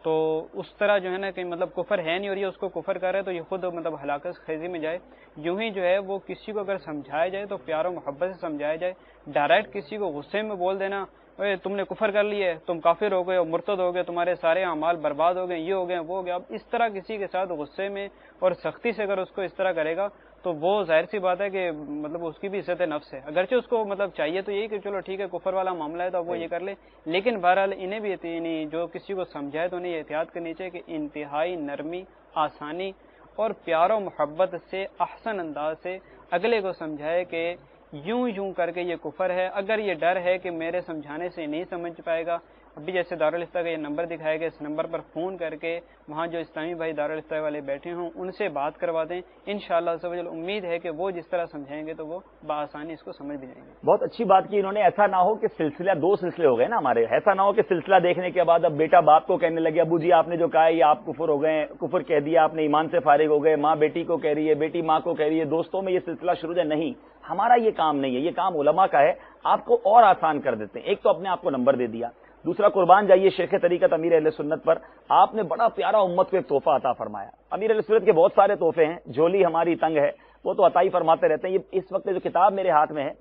تو اس طرح جو ہے نا کہ مطلب کفر ہے نہیں اور یہ اس کو کفر کر رہا ہے تو یہ خود مطلب ہلاکت خیزی میں جائے. یوں ہی جو ہے وہ کسی کو اگر سمجھایا جائے تو پیار و محبت سے سمجھایا جائے. ڈائریکٹ کسی کو غصے میں بول دینا اے تم نے کفر کر لیا ہے، تم کافر ہو گئے اور مرتد ہو گئے، تمہارے سارے اعمال برباد ہو گئے، یہ ہو گئے وہ ہو گیا. اب اس طرح کسی کے ساتھ غصے میں اور سختی سے اگر اس کو اس طرح کرے گا تو وہ ظاہر سی بات ہے کہ مطلب اس کی بھی عزت نفس ہے. اگرچہ اس کو مطلب چاہیے تو یہی کہ چلو ٹھیک ہے کفر والا معاملہ ہے تو اب وہ یہ کر لے، لیکن بہرحال انہیں بھی یعنی جو کسی کو سمجھائے تو انہیں یہ احتیاط کرنی چاہیے کہ انتہائی نرمی، آسانی اور پیار و محبت سے احسن انداز سے اگلے کو سمجھائے کہ یوں کر کے یہ کفر ہے. اگر یہ ڈر ہے کہ میرے سمجھانے سے نہیں سمجھ پائے گا، ابھی جیسے دارالافتاء کا یہ نمبر دکھایا گیا، اس نمبر پر فون کر کے وہاں جو اسلامی بھائی دارالافتاء والے بیٹھے ہوں ان سے بات کروا دیں. انشاءاللہ عز و جل امید ہے کہ وہ جس طرح سمجھائیں گے تو وہ بآسانی اس کو سمجھ بھی جائیں گے. بہت اچھی بات کی انہوں نے. ایسا نہ ہو کہ سلسلہ 2 سلسلے ہو گئے نا ہمارے، ایسا نہ ہو کہ سلسلہ دیکھنے کے بعد اب بیٹا باپ کو کہنے لگے ابو جی آپ نے جو کہا ہے یہ آپ کفر ہو گئے، کفر کہہ دیا آپ نے، ایمان سے فارغ ہو گئے، ماں بیٹی کو کہہ رہی ہے، بیٹی ماں کو کہہ رہی ہے، دوستوں میں یہ سلسلہ شروع ہے. نہیں، ہمارا یہ کام نہیں ہے، یہ کام علماء کا ہے. آپ کو اور آسان کر دیتے ہیں. ایک تو اپنے آپ کو نمبر دے دیا، دوسرا قربان جائیے شیخ طریقت امیر اہل سنت پر. آپ نے بڑا پیارا امت کو ایک تحفہ عطا فرمایا. امیر اہل سنت کے بہت سارے تحفے ہیں، جھولی ہماری تنگ ہے، وہ تو عطا ہی فرماتے رہتے ہیں. یہ اس وقت جو کتاب میرے ہاتھ میں ہے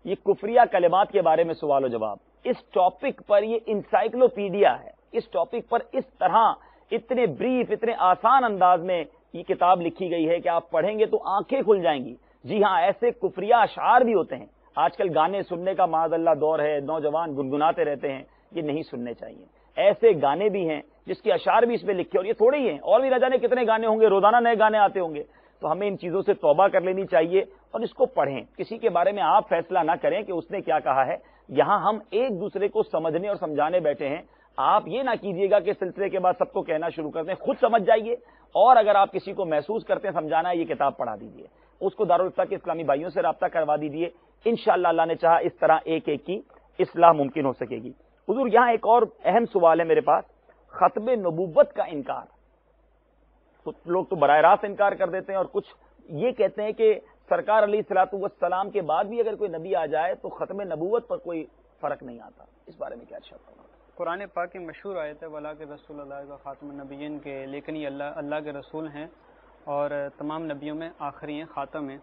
یہ کفریہ کلمات کے بارے میں سوال و جواب، اس ٹاپک پر یہ انسائکلوپیڈیا ہے. اس ٹاپک پر اس طرح اتنے بریف اتنے آسان انداز میں یہ کتاب لکھی گئی ہے کہ آپ پڑھیں گے تو آنکھیں کھل جائیں گی. جی ہاں، ایسے کفریہ اشعار بھی ہوتے ہیں. آج کل گانے سننے کا معاذ اللہ دور ہے، نوجوان گنگناتے رہتے ہیں، یہ نہیں سننے چاہیے. ایسے گانے بھی ہیں جس کے اشعار بھی اس میں لکھے، اور یہ تھوڑے ہی ہیں، اور بھی نہ جانے کتنے گانے ہوں گے، روزانہ نئے گانے آتے ہوں گے. تو ہمیں ان چیزوں سے توبہ کر لینی چاہیے اور اس کو پڑھیں. کسی کے بارے میں آپ فیصلہ نہ کریں کہ اس نے کیا کہا ہے. یہاں ہم ایک دوسرے کو سمجھنے اور سمجھانے بیٹھے ہیں. آپ یہ نہ کیجیے گا کہ سلسلے کے بعد سب کو کہنا شروع کر دیں. خود سمجھ جائیے، اور اگر آپ کسی کو محسوس کرتے ہیں سمجھانا ہے، یہ کتاب پڑھا دیجیے. اس کو دارالفتہ کے اسلامی بھائیوں سے رابطہ کروا دیجیے. انشاءاللہ اللہ نے چاہا اس طرح ایک ایک کی اصلاح ممکن ہو سکے گی. حضور یہاں ایک اور اہم سوال ہے میرے پاس، ختم نبوت کا انکار. کچھ لوگ تو براہ راست انکار کر دیتے ہیں اور کچھ یہ کہتے ہیں کہ سرکار علیہ الصلوۃ والسلام کے بعد بھی اگر کوئی نبی آ جائے تو ختم نبوت پر کوئی فرق نہیں آتا. اس بارے میں کیا ارشاد فرمائیں؟ قرآن پاک کی مشہور آیت ہے ولا کہ رسول اللہ کا خاتم النبیین کے، لیکن یہ اللہ کے رسول ہیں اور تمام نبیوں میں آخری ہیں، خاتم ہیں.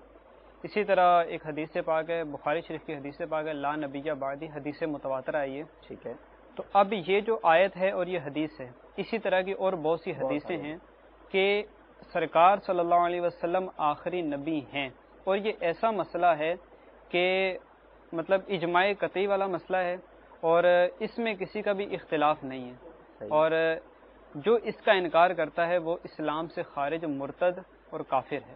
اسی طرح ایک حدیث پاک ہے، بخاری شریف کی حدیث پاک ہے، لا نبی بعدی، حدیث متواتر آئی ہے. ٹھیک ہے. تو اب یہ جو آیت ہے اور یہ حدیث ہے، اسی طرح کی اور بہت سی حدیثیں ہیں کہ سرکار صلی اللہ علیہ وسلم آخری نبی ہیں. اور یہ ایسا مسئلہ ہے کہ مطلب اجماع قطعی والا مسئلہ ہے اور اس میں کسی کا بھی اختلاف نہیں ہے. اور جو اس کا انکار کرتا ہے وہ اسلام سے خارج، مرتد اور کافر ہے.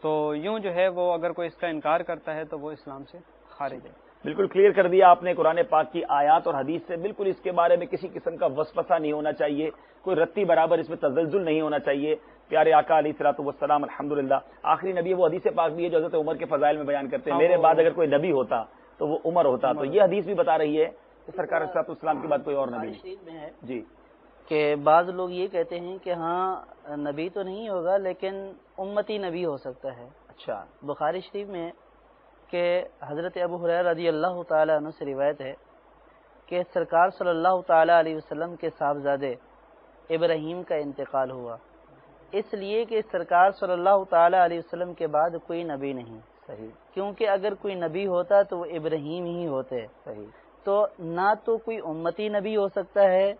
تو یوں جو ہے وہ اگر کوئی اس کا انکار کرتا ہے تو وہ اسلام سے خارج ہے. بالکل کلیئر کر دیا آپ نے قرآن پاک کی آیات اور حدیث سے. بالکل اس کے بارے میں کسی قسم کا وسوسہ نہیں ہونا چاہیے، کوئی رتی برابر اس میں تزلزل نہیں ہونا چاہیے. پیارے آقا علیہ الصلوۃ والسلام الحمدللہ آخری نبی. وہ حدیث پاک بھی ہے جو حضرت عمر کے فضائل میں بیان کرتے ہیں، میرے بعد اگر کوئی نبی ہوتا تو وہ عمر ہوتا. تو یہ حدیث بھی بتا رہی ہے کہ سرکار علیہ الصلوۃ والسلام کے بعد کوئی اور نبی نہیں. جی، کہ بعض لوگ یہ کہتے ہیں کہ ہاں نبی تو نہیں ہوگا لیکن امتی نبی ہو سکتا ہے. اچھا. بخاری شریف میں کہ حضرت ابو ہریرہ رضی اللہ تعالی عنہ سے روایت ہے کہ سرکار صلی اللہ تعالی علیہ وسلم کے صاحبزادے ابراہیم کا انتقال ہوا، اس لیے کہ سرکار صلی اللہ تعالی علیہ وسلم کے بعد کوئی نبی نہیں. صحیح. کیونکہ اگر کوئی نبی ہوتا تو وہ ابراہیم ہی ہوتے. صحیح. تو نہ تو کوئی امتی نبی ہو سکتا ہے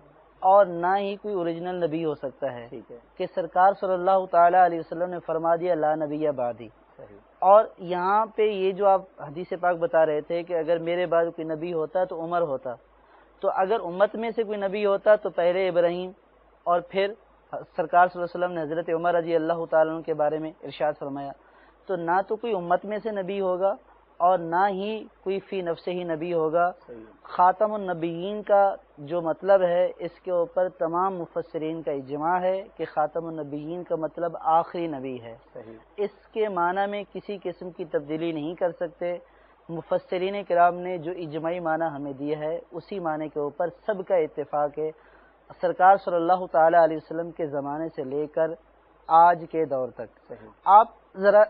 اور نہ ہی کوئی اوریجنل نبی ہو سکتا ہے. ٹھیک ہے. کہ سرکار صلی اللہ تعالی علیہ وسلم نے فرما دیا لا نبی بعدی. صحیح. اور یہاں پہ یہ جو آپ حدیث پاک بتا رہے تھے کہ اگر میرے بعد کوئی نبی ہوتا تو عمر ہوتا، تو اگر امت میں سے کوئی نبی ہوتا تو پہلے ابراہیم اور پھر سرکار صلی اللہ علیہ وسلم نے حضرت عمر رضی اللہ تعالیٰ عنہ کے بارے میں ارشاد فرمایا. تو نہ تو کوئی امت میں سے نبی ہوگا اور نہ ہی کوئی فی نفس ہی نبی ہوگا. خاتم النبیین کا جو مطلب ہے اس کے اوپر تمام مفسرین کا اجماع ہے کہ خاتم النبیین کا مطلب آخری نبی ہے. اس کے معنی میں کسی قسم کی تبدیلی نہیں کر سکتے. مفسرین کرام نے جو اجماعی معنی ہمیں دیا ہے اسی معنی کے اوپر سب کا اتفاق ہے. سرکار صلی اللہ تعالی علیہ وسلم کے زمانے سے لے کر آج کے دور تک. آپ ذرا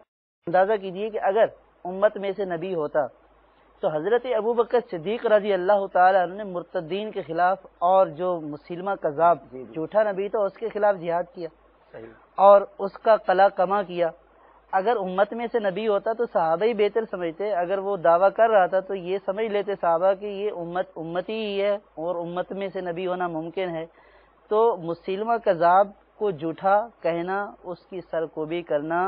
اندازہ کیجئے کہ اگر امت میں سے نبی ہوتا تو حضرت ابو بکر صدیق رضی اللہ تعالی عنہ نے مرتدین کے خلاف اور جو مسلمہ کذاب جھوٹا نبی تھا اس کے خلاف جہاد کیا اور اس کا قلع کما کیا. اگر امت میں سے نبی ہوتا تو صحابہ ہی بہتر سمجھتے. اگر وہ دعویٰ کر رہا تھا تو یہ سمجھ لیتے صحابہ کہ یہ امتی ہی ہے اور امت میں سے نبی ہونا ممکن ہے. تو مسلمہ کذاب کو جھوٹا کہنا، اس کی سرکوبی کرنا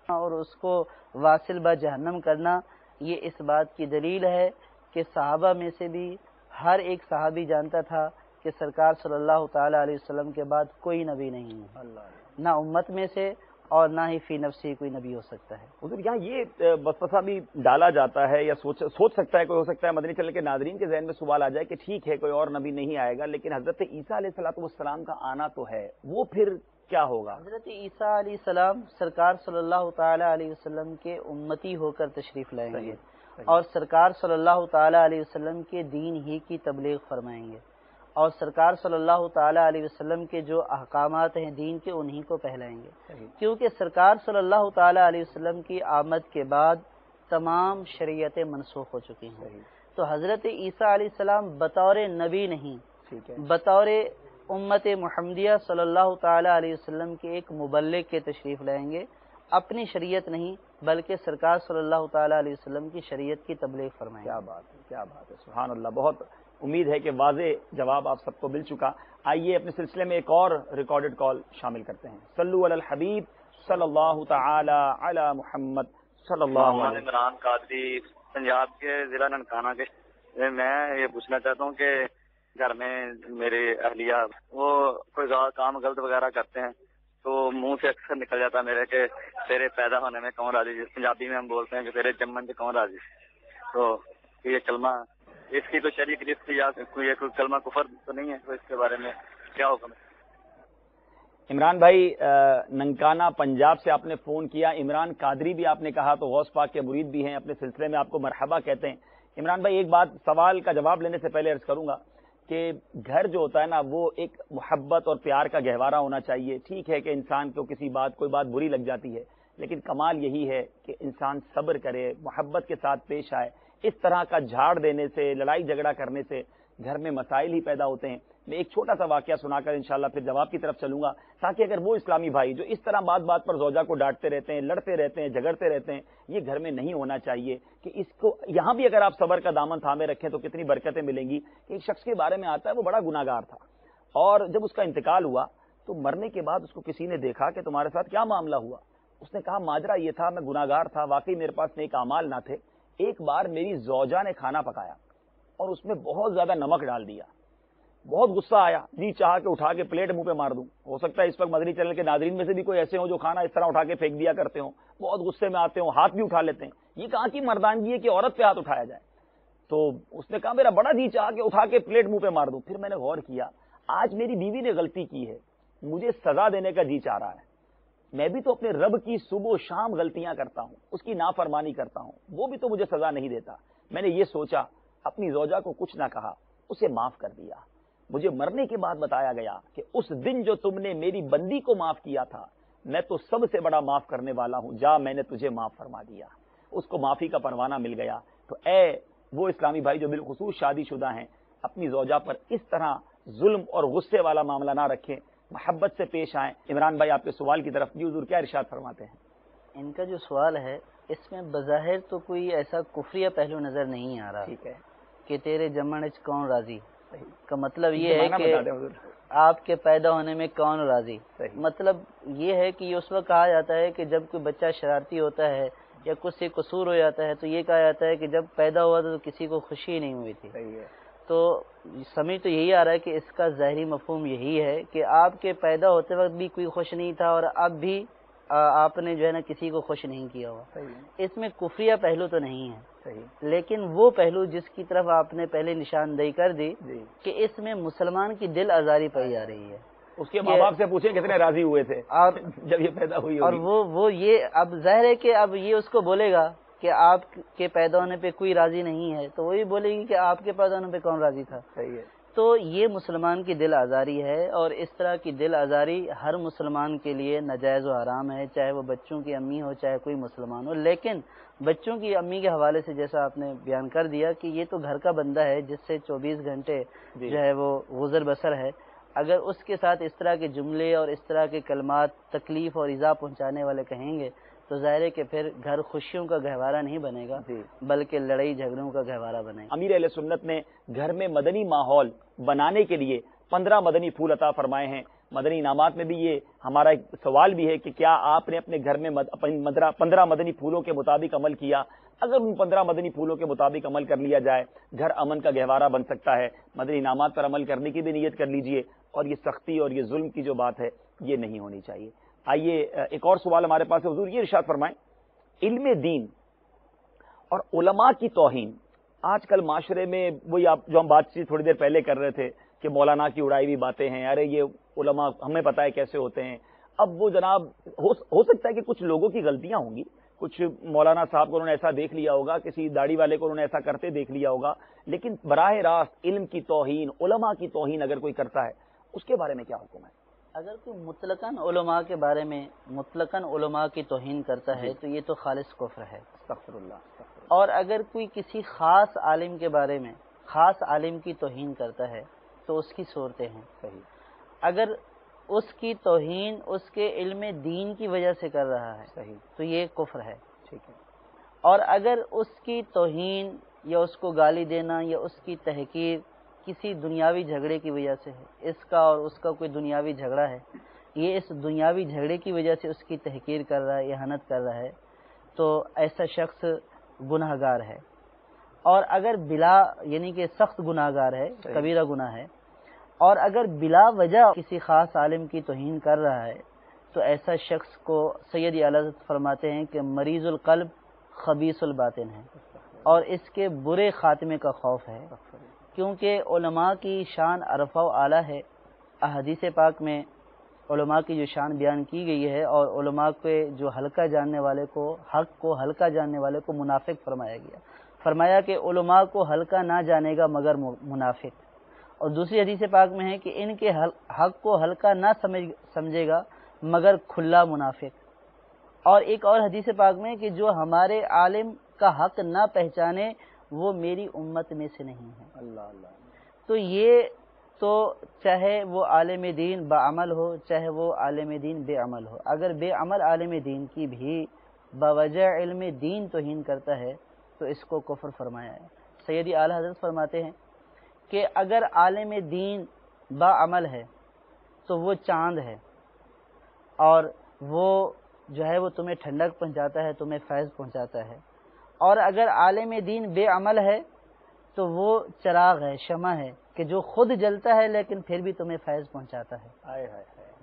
اور اس کو واصل با جہنم کرنا، یہ اس بات کی دلیل ہے کہ صحابہ میں سے بھی ہر ایک صحابی جانتا تھا کہ سرکار صلی اللہ تعالی علیہ وسلم کے بعد کوئی نبی نہیں ہے، نہ امت میں سے اور نہ ہی فی نفسی کوئی نبی ہو سکتا ہے. حضور یہاں یہ وسوسہ بھی ڈالا جاتا ہے یا سوچ سکتا ہے کوئی، ہو سکتا ہے مدنی چینل کے ناظرین کے ذہن میں سوال آ جائے کہ ٹھیک ہے کوئی اور نبی نہیں آئے گا لیکن حضرت عیسیٰ علیہ الصلوۃ والسلام کا آنا تو ہے، وہ پھر کیا ہوگا؟ حضرت عیسیٰ علیہ السلام سرکار صلی اللہ تعالی علیہ وسلم کے امتی ہو کر تشریف لائیں گے اور سرکار صلی اللہ تعالی علیہ وسلم کے دین ہی کی تبلیغ فرمائیں گے اور سرکار صلی اللہ تعالی علیہ وسلم کے جو احکامات ہیں دین کے انہی کو پہلائیں گے. کیونکہ سرکار صلی اللہ تعالی علیہ وسلم کی آمد کے بعد تمام شریعتیں منسوخ ہو چکی ہیں. تو حضرت عیسیٰ علیہ السلام بطور نبی نہیں، بطور امت محمدیہ صلی اللہ تعالی علیہ وسلم کے ایک مبلغ کے تشریف لائیں گے اپنی شریعت نہیں بلکہ سرکار صلی اللہ تعالیٰ علیہ وسلم کی شریعت کی تبلیغ فرمائیں. کیا بات ہے، کیا بات ہے، سبحان اللہ. بہت امید ہے کہ واضح جواب آپ سب کو مل چکا. آئیے اپنے سلسلے میں ایک اور ریکارڈڈ کال شامل کرتے ہیں. صلو علی الحبیب صلی اللہ تعالی علی محمد صلی اللہ علیہ وسلم. عمران قادری پنجاب کے ضلع ننکانہ کے. میں یہ پوچھنا چاہتا ہوں کہ گھر میں میری اہلیہ وہ کوئی کام غلط وغیرہ کرتے ہیں تو منہ سے اکثر نکل جاتا ہے میرے کہ تیرے پیدا ہونے میں کون راضی. پنجابی میں ہم بولتے ہیں کہ تیرے جمن سے کون راضی. تو یہ کلمہ اس کی تو شریک رزق یا کوئی کلمہ کفر تو نہیں ہے، تو اس کے بارے میں کیا حکم ہے؟ عمران بھائی ننکانہ پنجاب سے آپ نے فون کیا. عمران قادری بھی آپ نے کہا تو غوث پاک کے مرید بھی ہیں، اپنے سلسلے میں آپ کو مرحبا کہتے ہیں. عمران بھائی ایک بات سوال کا جواب لینے سے پہلے عرض کروں گا کہ گھر جو ہوتا ہے نا وہ ایک محبت اور پیار کا گہوارہ ہونا چاہیے. ٹھیک ہے کہ انسان کو کوئی بات بری لگ جاتی ہے، لیکن کمال یہی ہے کہ انسان صبر کرے، محبت کے ساتھ پیش آئے. اس طرح کا جھاڑ دینے سے، لڑائی جھگڑا کرنے سے گھر میں مسائل ہی پیدا ہوتے ہیں. میں ایک چھوٹا سا واقعہ سنا کر انشاءاللہ پھر جواب کی طرف چلوں گا، تاکہ اگر وہ اسلامی بھائی جو اس طرح بات بات پر زوجہ کو ڈانٹتے رہتے ہیں، لڑتے رہتے ہیں، جھگڑتے رہتے ہیں، یہ گھر میں نہیں ہونا چاہیے. کہ اس کو یہاں بھی اگر آپ صبر کا دامن تھامے رکھیں تو کتنی برکتیں ملیں گی. کہ ایک شخص کے بارے میں آتا ہے وہ بڑا گناہگار تھا، اور جب اس کا انتقال ہوا تو مرنے کے بعد اس کو کسی نے دیکھا کہ تمہارے ساتھ کیا معاملہ ہوا. اس نے کہا ماجرا یہ تھا، میں گناہگار تھا، واقعی میرے پاس نیک اعمال نہ تھے. ایک بار میری زوجہ نے کھانا پکایا اور اس میں بہت زیادہ نمک ڈال دیا. بہت غصہ آیا، جی چاہ کے اٹھا کے پلیٹ منہ پہ مار دوں. ہو سکتا ہے اس وقت مدنی چینل کے ناظرین میں سے بھی کوئی ایسے ہوں جو کھانا اس طرح اٹھا کے پھینک دیا کرتے ہوں، بہت غصے میں آتے ہوں، ہاتھ بھی اٹھا لیتے ہیں. یہ کہاں کی مردانگی ہے کہ عورت پہ ہاتھ اٹھایا جائے. تو اس نے کہا میرا بڑا جی چاہ کے اٹھا کے پلیٹ منہ پہ مار دوں. پھر میں نے غور کیا، آج میری بیوی نے غلطی کی ہے، مجھے سزا دینے کا جی چاہ رہا ہے. میں بھی تو اپنے رب کی صبح و شام غلطیاں کرتا ہوں، اس کی نافرمانی کرتا ہوں، وہ بھی تو مجھے سزا نہیں دیتا. میں نے یہ سوچا، اپنی زوجہ کو کچھ نہ کہا، اسے معاف کر دیا. مجھے مرنے کے بعد بتایا گیا کہ اس دن جو تم نے میری بندی کو معاف کیا تھا، میں تو سب سے بڑا معاف کرنے والا ہوں، جا میں نے تجھے معاف فرما دیا. اس کو معافی کا پروانہ مل گیا. تو اے وہ اسلامی بھائی جو بالخصوص شادی شدہ ہیں، اپنی زوجہ پر اس طرح ظلم اور غصے والا معاملہ نہ رکھیں، محبت سے پیش آئیں. عمران بھائی آپ کے سوال کی طرف جی حضور کیا ارشاد فرماتے ہیں؟ ان کا جو سوال ہے اس میں بظاہر تو کوئی ایسا کفریہ پہلو نظر نہیں آ رہا. ٹھیک ہے، کہ تیرے جمن چ کون راضی کا مطلب یہ ہے کہ آپ کے پیدا ہونے میں کون راضی. مطلب یہ ہے کہ اس وقت کہا جاتا ہے کہ جب کوئی بچہ شرارتی ہوتا ہے یا کچھ سے قصور ہو جاتا ہے تو یہ کہا جاتا ہے کہ جب پیدا ہوا تو کسی کو خوشی نہیں ہوئی تھی. تو سمجھ تو یہی آ رہا ہے کہ اس کا ظاہری مفہوم یہی ہے کہ آپ کے پیدا ہوتے وقت بھی کوئی خوش نہیں تھا اور اب بھی آپ نے جو ہے نا کسی کو خوش نہیں کیا ہوا. اس میں کفریہ پہلو تو نہیں ہے، لیکن وہ پہلو جس کی طرف آپ نے پہلے نشاندہی کر دی کہ اس میں مسلمان کی دل آزاری پائی جا رہی ہے. اس کے ماں باپ سے پوچھیں کتنے راضی ہوئے تھے اور جب یہ پیدا ہوئی. اور وہ یہ اب ظاہر ہے کہ اب یہ اس کو بولے گا کہ آپ کے پیدا ہونے پہ کوئی راضی نہیں ہے تو وہی بولے گی کہ آپ کے پیدا ہونے پہ کون راضی تھا. صحیح ہے. تو یہ مسلمان کی دل آزاری ہے، اور اس طرح کی دل آزاری ہر مسلمان کے لیے ناجائز و حرام ہے، چاہے وہ بچوں کی امی ہو چاہے کوئی مسلمان ہو. لیکن بچوں کی امی کے حوالے سے جیسا آپ نے بیان کر دیا کہ یہ تو گھر کا بندہ ہے جس سے 24 گھنٹے جو ہے وہ گزر بسر ہے. اگر اس کے ساتھ اس طرح کے جملے اور اس طرح کے کلمات تکلیف اور ایذا پہنچانے والے کہیں گے تو ظاہر ہے کہ پھر گھر خوشیوں کا گہوارہ نہیں بنے گا بلکہ لڑائی جھگڑوں کا گہوارہ بنے گا. امیر اہل سنت نے گھر میں مدنی ماحول بنانے کے لیے 15 مدنی پھول عطا فرمائے ہیں. مدنی انعامات میں بھی یہ ہمارا ایک سوال بھی ہے کہ کیا آپ نے اپنے گھر میں 15 مدنی پھولوں کے مطابق عمل کیا؟ اگر ان 15 مدنی پھولوں کے مطابق عمل کر لیا جائے گھر امن کا گہوارہ بن سکتا ہے. مدنی انعامات پر عمل کرنے کی بھی نیت کر لیجئے، اور یہ سختی اور یہ ظلم کی جو بات ہے یہ نہیں ہونی چاہیے. آئیے ایک اور سوال ہمارے پاس ہے. حضور یہ ارشاد فرمائیں، علم دین اور علماء کی توہین آج کل معاشرے میں وہی آپ جو ہم بات چیت تھوڑی دیر پہلے کر رہے تھے کہ مولانا کی اڑائی ہوئی باتیں ہیں، ارے یہ علماء ہمیں پتہ ہے کیسے ہوتے ہیں. اب وہ جناب ہو سکتا ہے کہ کچھ لوگوں کی غلطیاں ہوں گی، کچھ مولانا صاحب کو انہوں نے ایسا دیکھ لیا ہوگا، کسی داڑھی والے کو انہوں نے ایسا کرتے دیکھ لیا ہوگا، لیکن براہ راست علم کی توہین، علماء کی توہین اگر کوئی کرتا ہے اس کے بارے میں کیا حکم ہے؟ اگر کوئی مطلقاً علماء کے بارے میں مطلقاً علماء کی توہین کرتا ہے تو یہ تو خالص کفر ہے. استغفر اللہ. اور اگر کوئی کسی خاص عالم کے بارے میں خاص عالم کی توہین کرتا ہے تو اس کی صورتیں ہیں. صحیح. اگر اس کی توہین اس کے علم دین کی وجہ سے کر رہا ہے صحیح، تو یہ کفر ہے. ٹھیک ہے. اور اگر اس کی توہین یا اس کو گالی دینا یا اس کی تحقیر کسی دنیاوی جھگڑے کی وجہ سے ہے، اس کا اور اس کا کوئی دنیاوی جھگڑا ہے، یہ اس دنیاوی جھگڑے کی وجہ سے اس کی تحقیر کر رہا ہے، اہانت کر رہا ہے، تو ایسا شخص گناہ گار ہے. اور اگر بلا یعنی کہ سخت گناہ گار ہے، کبیرہ گناہ ہے، اور اگر بلا وجہ کسی خاص عالم کی توہین کر رہا ہے تو ایسا شخص کو سید اعلی حضرت فرماتے ہیں کہ مریض القلب خبیث الباطن ہے اور اس کے برے خاتمے کا خوف ہے. کیونکہ علماء کی شان عرفہ و اعلیٰ ہے. احادیث پاک میں علماء کی جو شان بیان کی گئی ہے اور علماء کے جو ہلکا جاننے والے کو، حق کو ہلکا جاننے والے کو منافق فرمایا گیا. فرمایا کہ علماء کو ہلکا نہ جانے گا مگر منافق. اور دوسری حدیث پاک میں ہے کہ ان کے حق کو ہلکا نہ سمجھے گا مگر کھلا منافق. اور ایک اور حدیث پاک میں کہ جو ہمارے عالم کا حق نہ پہچانے وہ میری امت میں سے نہیں ہے. اللہ اللہ. تو یہ تو چاہے وہ عالم دین بعمل ہو چاہے وہ عالم دین بے عمل ہو، اگر بے عمل عالم دین کی بھی بوجہ علم دین توہین کرتا ہے تو اس کو کفر فرمایا ہے. سیدی اعلی حضرت فرماتے ہیں کہ اگر عالم دین بعمل ہے تو وہ چاند ہے اور وہ جو ہے وہ تمہیں ٹھنڈک پہنچاتا ہے، تمہیں فیض پہنچاتا ہے. اور اگر عالم دین بے عمل ہے تو وہ چراغ ہے، شمع ہے کہ جو خود جلتا ہے لیکن پھر بھی تمہیں فیض پہنچاتا ہے.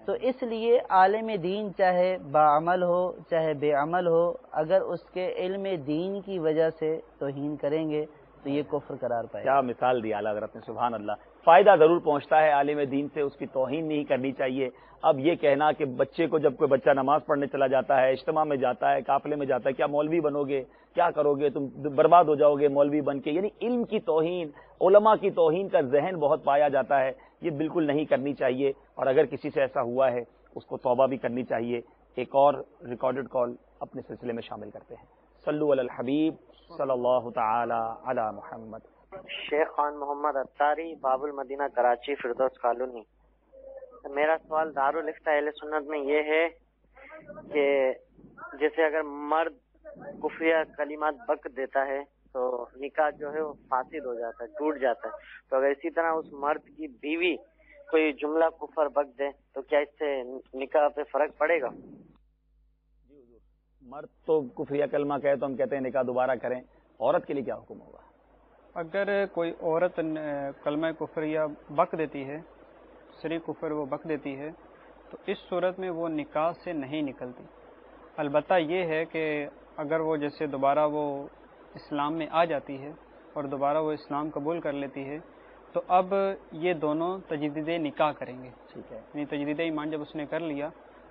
تو اس لیے عالم دین چاہے بعمل ہو چاہے بے عمل ہو، اگر اس کے علم دین کی وجہ سے توہین کریں گے تو یہ کفر قرار پائے. کیا مثال دی اعلیٰ حضرت نے، سبحان اللہ. فائدہ ضرور پہنچتا ہے عالم دین سے، اس کی توہین نہیں کرنی چاہیے. اب یہ کہنا کہ بچے کو، جب کوئی بچہ نماز پڑھنے چلا جاتا ہے، اجتماع میں جاتا ہے، قافلے میں جاتا ہے، کیا مولوی بنو گے، کیا کرو گے، تم برباد ہو جاؤ گے مولوی بن کے، یعنی علم کی توہین، علماء کی توہین کا ذہن بہت پایا جاتا ہے. یہ بالکل نہیں کرنی چاہیے. اور اگر کسی سے ایسا ہوا ہے اس کو توبہ بھی کرنی چاہیے. ایک اور ریکارڈڈ کال اپنے سلسلے میں شامل کرتے ہیں. صلو علی الحبیب صلی اللہ تعالی علی محمد. شیخ خان محمد اتاری، باب المدینہ، کراچی، فردوس کالونی. میرا سوال دارالفتہ اہل سنت میں یہ ہے کہ جیسے اگر مرد کفریہ کلمات بک دیتا ہے تو نکاح جو ہے وہ فاسد ہو جاتا ہے، ٹوٹ جاتا ہے. تو اگر اسی طرح اس مرد کی بیوی کوئی جملہ کفر بک دے تو کیا اس سے نکاح پہ فرق پڑے گا؟ مرد تو کفریہ کلمہ کہے تو ہم کہتے ہیں نکاح دوبارہ کریں. عورت کے لیے کیا حکم ہوگا؟ اگر کوئی عورت کلمہ کفریہ بک دیتی ہے، سری کفر وہ بک دیتی ہے، تو اس صورت میں وہ نکاح سے نہیں نکلتی. البتہ یہ ہے کہ اگر وہ جیسے دوبارہ وہ اسلام میں آ جاتی ہے اور دوبارہ وہ اسلام قبول کر لیتی ہے تو اب یہ دونوں تجدید نکاح کریں گے. ٹھیک ہے. یعنی تجدید ایمان جب اس نے کر لیا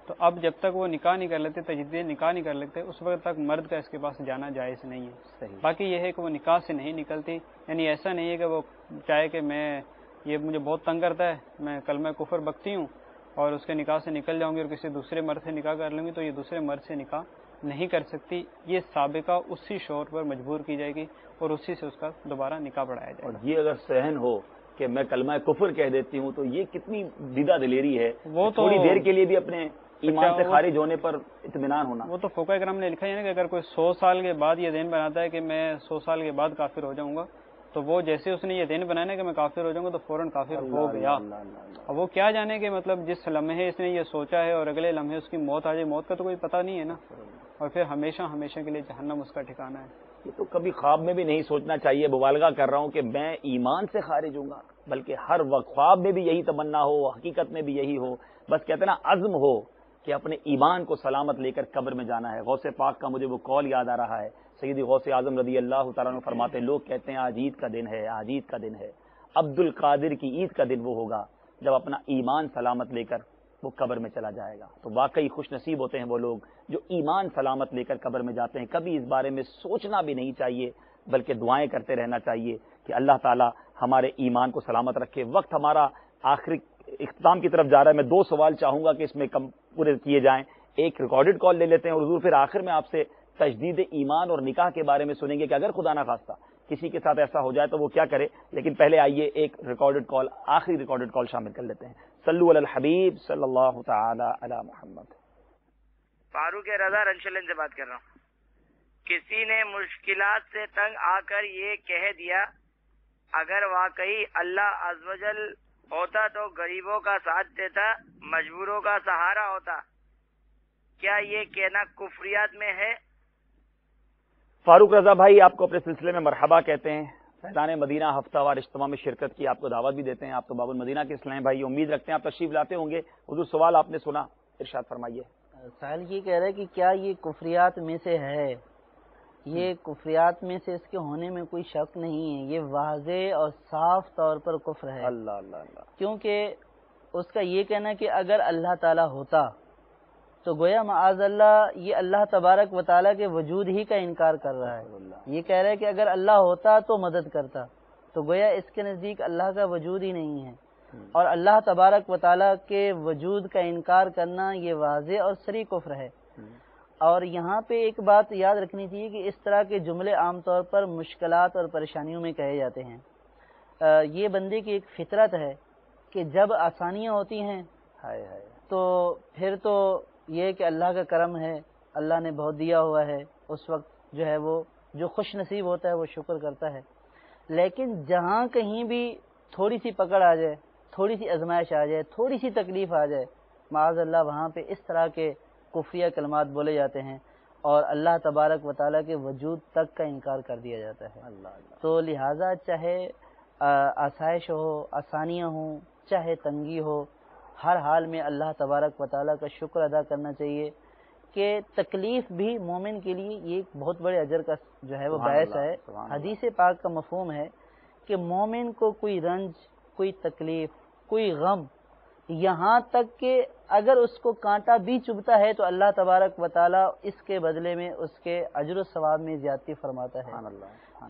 تو اب جب تک وہ نکاح نہیں کر لیتے، تجدید نکاح نہیں کر لیتے، اس وقت تک مرد کا اس کے پاس جانا جائز نہیں ہے. صحیح. باقی یہ ہے کہ وہ نکاح سے نہیں نکلتی. یعنی ایسا نہیں ہے کہ وہ چاہے کہ میں یہ مجھے بہت تنگ کرتا ہے، میں کلمہ کفر بکتی ہوں اور اس کے نکاح سے نکل جاؤں گی اور کسی دوسرے مرد سے نکاح کر لوں گی، تو یہ دوسرے مرد سے نکاح نہیں کر سکتی. یہ سابقہ اسی شوہر پر مجبور کی جائے گی اور اسی سے اس کا دوبارہ نکاح پڑھایا جائے گا. اور یہ اگر صحن ہو کہ میں کلمہ کفر کہہ دیتی ہوں تو یہ کتنی دیدہ دلیری ہے. وہ تو تھوڑی دیر کے لیے بھی اپنے ایمان سے خارج ہونے پر اطمینان ہونا. وہ تو فقہ کرام نے لکھا ہے نا کہ اگر کوئی 100 سال کے بعد یہ دین بناتا ہے کہ میں 100 سال کے بعد کافر ہو جاؤں گا، تو وہ جیسے اس نے یہ دین بنایا نا کہ میں کافر ہو جاؤں گا تو فوراً کافر ہو گیا. اب وہ کیا جانے کہ مطلب جس لمحے اس نے یہ سوچا ہے اور اگلے لمحے اس کی موت آ جائے، موت کا تو کوئی پتہ نہیں ہے نا، اور پھر ہمیشہ ہمیشہ کے لیے جہنم اس کا ٹھکانہ ہے. یہ تو کبھی خواب میں بھی نہیں سوچنا چاہیے. مبالغہ کر رہا ہوں کہ میں ایمان سے خارج ہوں گا، بلکہ ہر وقت خواب میں بھی یہی تمنا ہو، حقیقت میں بھی یہی ہو. بس کہتے ہیں نا عزم ہو کہ اپنے ایمان کو سلامت لے کر قبر میں جانا ہے. غوث پاک کا مجھے وہ قول یاد آ رہا ہے، سیدی غوث اعظم رضی اللہ تعالیٰ عنہ فرماتے ہیں، لوگ کہتے ہیں آج عید کا دن ہے، آج عید کا دن ہے. عبد القادر کی عید کا دن وہ ہوگا جب اپنا ایمان سلامت لے کر وہ قبر میں چلا جائے گا. تو واقعی خوش نصیب ہوتے ہیں وہ لوگ جو ایمان سلامت لے کر قبر میں جاتے ہیں. کبھی اس بارے میں سوچنا بھی نہیں چاہیے بلکہ دعائیں کرتے رہنا چاہیے کہ اللہ تعالیٰ ہمارے ایمان کو سلامت رکھے. وقت ہمارا آخری اختتام کی طرف جا رہا ہے. میں 2 سوال چاہوں گا کہ اس میں کم پورے کیے جائیں. ایک ریکارڈڈ کال لے لیتے ہیں اور حضور پھر آخر میں آپ سے تجدید ایمان اور نکاح کے بارے میں سنیں گے کہ اگر خدا نہ خواستہ کسی کے ساتھ ایسا ہو جائے تو وہ کیا کرے. لیکن پہلے آئیے ایک ریکارڈڈ کال، آخری ریکارڈڈ کال شامل کر لیتے ہیں. صلو علی الحبیب صلی اللہ تعالی علی محمد. فاروق رضا رنشلن سے بات کر رہا ہوں. کسی نے مشکلات سے تنگ آ کر یہ کہہ دیا اگر واقعی اللہ عز و جل ہوتا تو غریبوں کا ساتھ دیتا، مجبوروں کا سہارا ہوتا. کیا یہ کہنا کفریات میں ہے؟ فاروق رضا بھائی آپ کو اپنے سلسلے میں مرحبا کہتے ہیں. فیضان مدینہ ہفتہ وار اجتماع میں شرکت کی آپ کو دعوت بھی دیتے ہیں. آپ تو باب المدینہ کے اسلام بھائی، امید رکھتے ہیں آپ تشریف لاتے ہوں گے. حضور سوال آپ نے سنا، ارشاد فرمائیے. سائل یہ کہہ رہے کہ کیا یہ کفریات میں سے ہے؟ یہ کفریات میں سے اس کے ہونے میں کوئی شک نہیں ہے. یہ واضح اور صاف طور پر کفر ہے. اللہ اللہ اللہ. کیونکہ اس کا یہ کہنا کہ اگر اللہ تعالیٰ ہوتا تو گویا معاذ اللہ یہ اللہ تبارک و تعالیٰ کے وجود ہی کا انکار کر رہا ہے. یہ کہہ رہا ہے کہ اگر اللہ ہوتا تو مدد کرتا، تو گویا اس کے نزدیک اللہ کا وجود ہی نہیں ہے. اور اللہ تبارک و تعالیٰ کے وجود کا انکار کرنا یہ واضح اور صریح کفر ہے. اور یہاں پہ ایک بات یاد رکھنی چاہیے کہ اس طرح کے جملے عام طور پر مشکلات اور پریشانیوں میں کہے جاتے ہیں. یہ بندے کی ایک فطرت ہے کہ جب آسانیاں ہوتی ہیں تو پھر تو یہ کہ اللہ کا کرم ہے، اللہ نے بہت دیا ہوا ہے، اس وقت جو ہے وہ جو خوش نصیب ہوتا ہے وہ شکر کرتا ہے. لیکن جہاں کہیں بھی تھوڑی سی پکڑ آ جائے، تھوڑی سی آزمائش آ جائے، تھوڑی سی تکلیف آ جائے، معاذ اللہ وہاں پہ اس طرح کے کفریہ کلمات بولے جاتے ہیں اور اللہ تبارک و تعالیٰ کے وجود تک کا انکار کر دیا جاتا ہے. تو لہٰذا چاہے آسائش ہو، آسانیاں ہوں، چاہے تنگی ہو، ہر حال میں اللہ تبارک و تعالیٰ کا شکر ادا کرنا چاہیے کہ تکلیف بھی مومن کے لیے یہ ایک بہت بڑے اجر کا جو ہے وہ باعث ہے. حدیث پاک کا مفہوم ہے کہ مومن کو کوئی رنج، کوئی تکلیف، کوئی غم، یہاں تک کہ اگر اس کو کانٹا بھی چبھتا ہے تو اللہ تبارک و تعالیٰ اس کے بدلے میں اس کے اجر و ثواب میں زیادتی فرماتا ہے.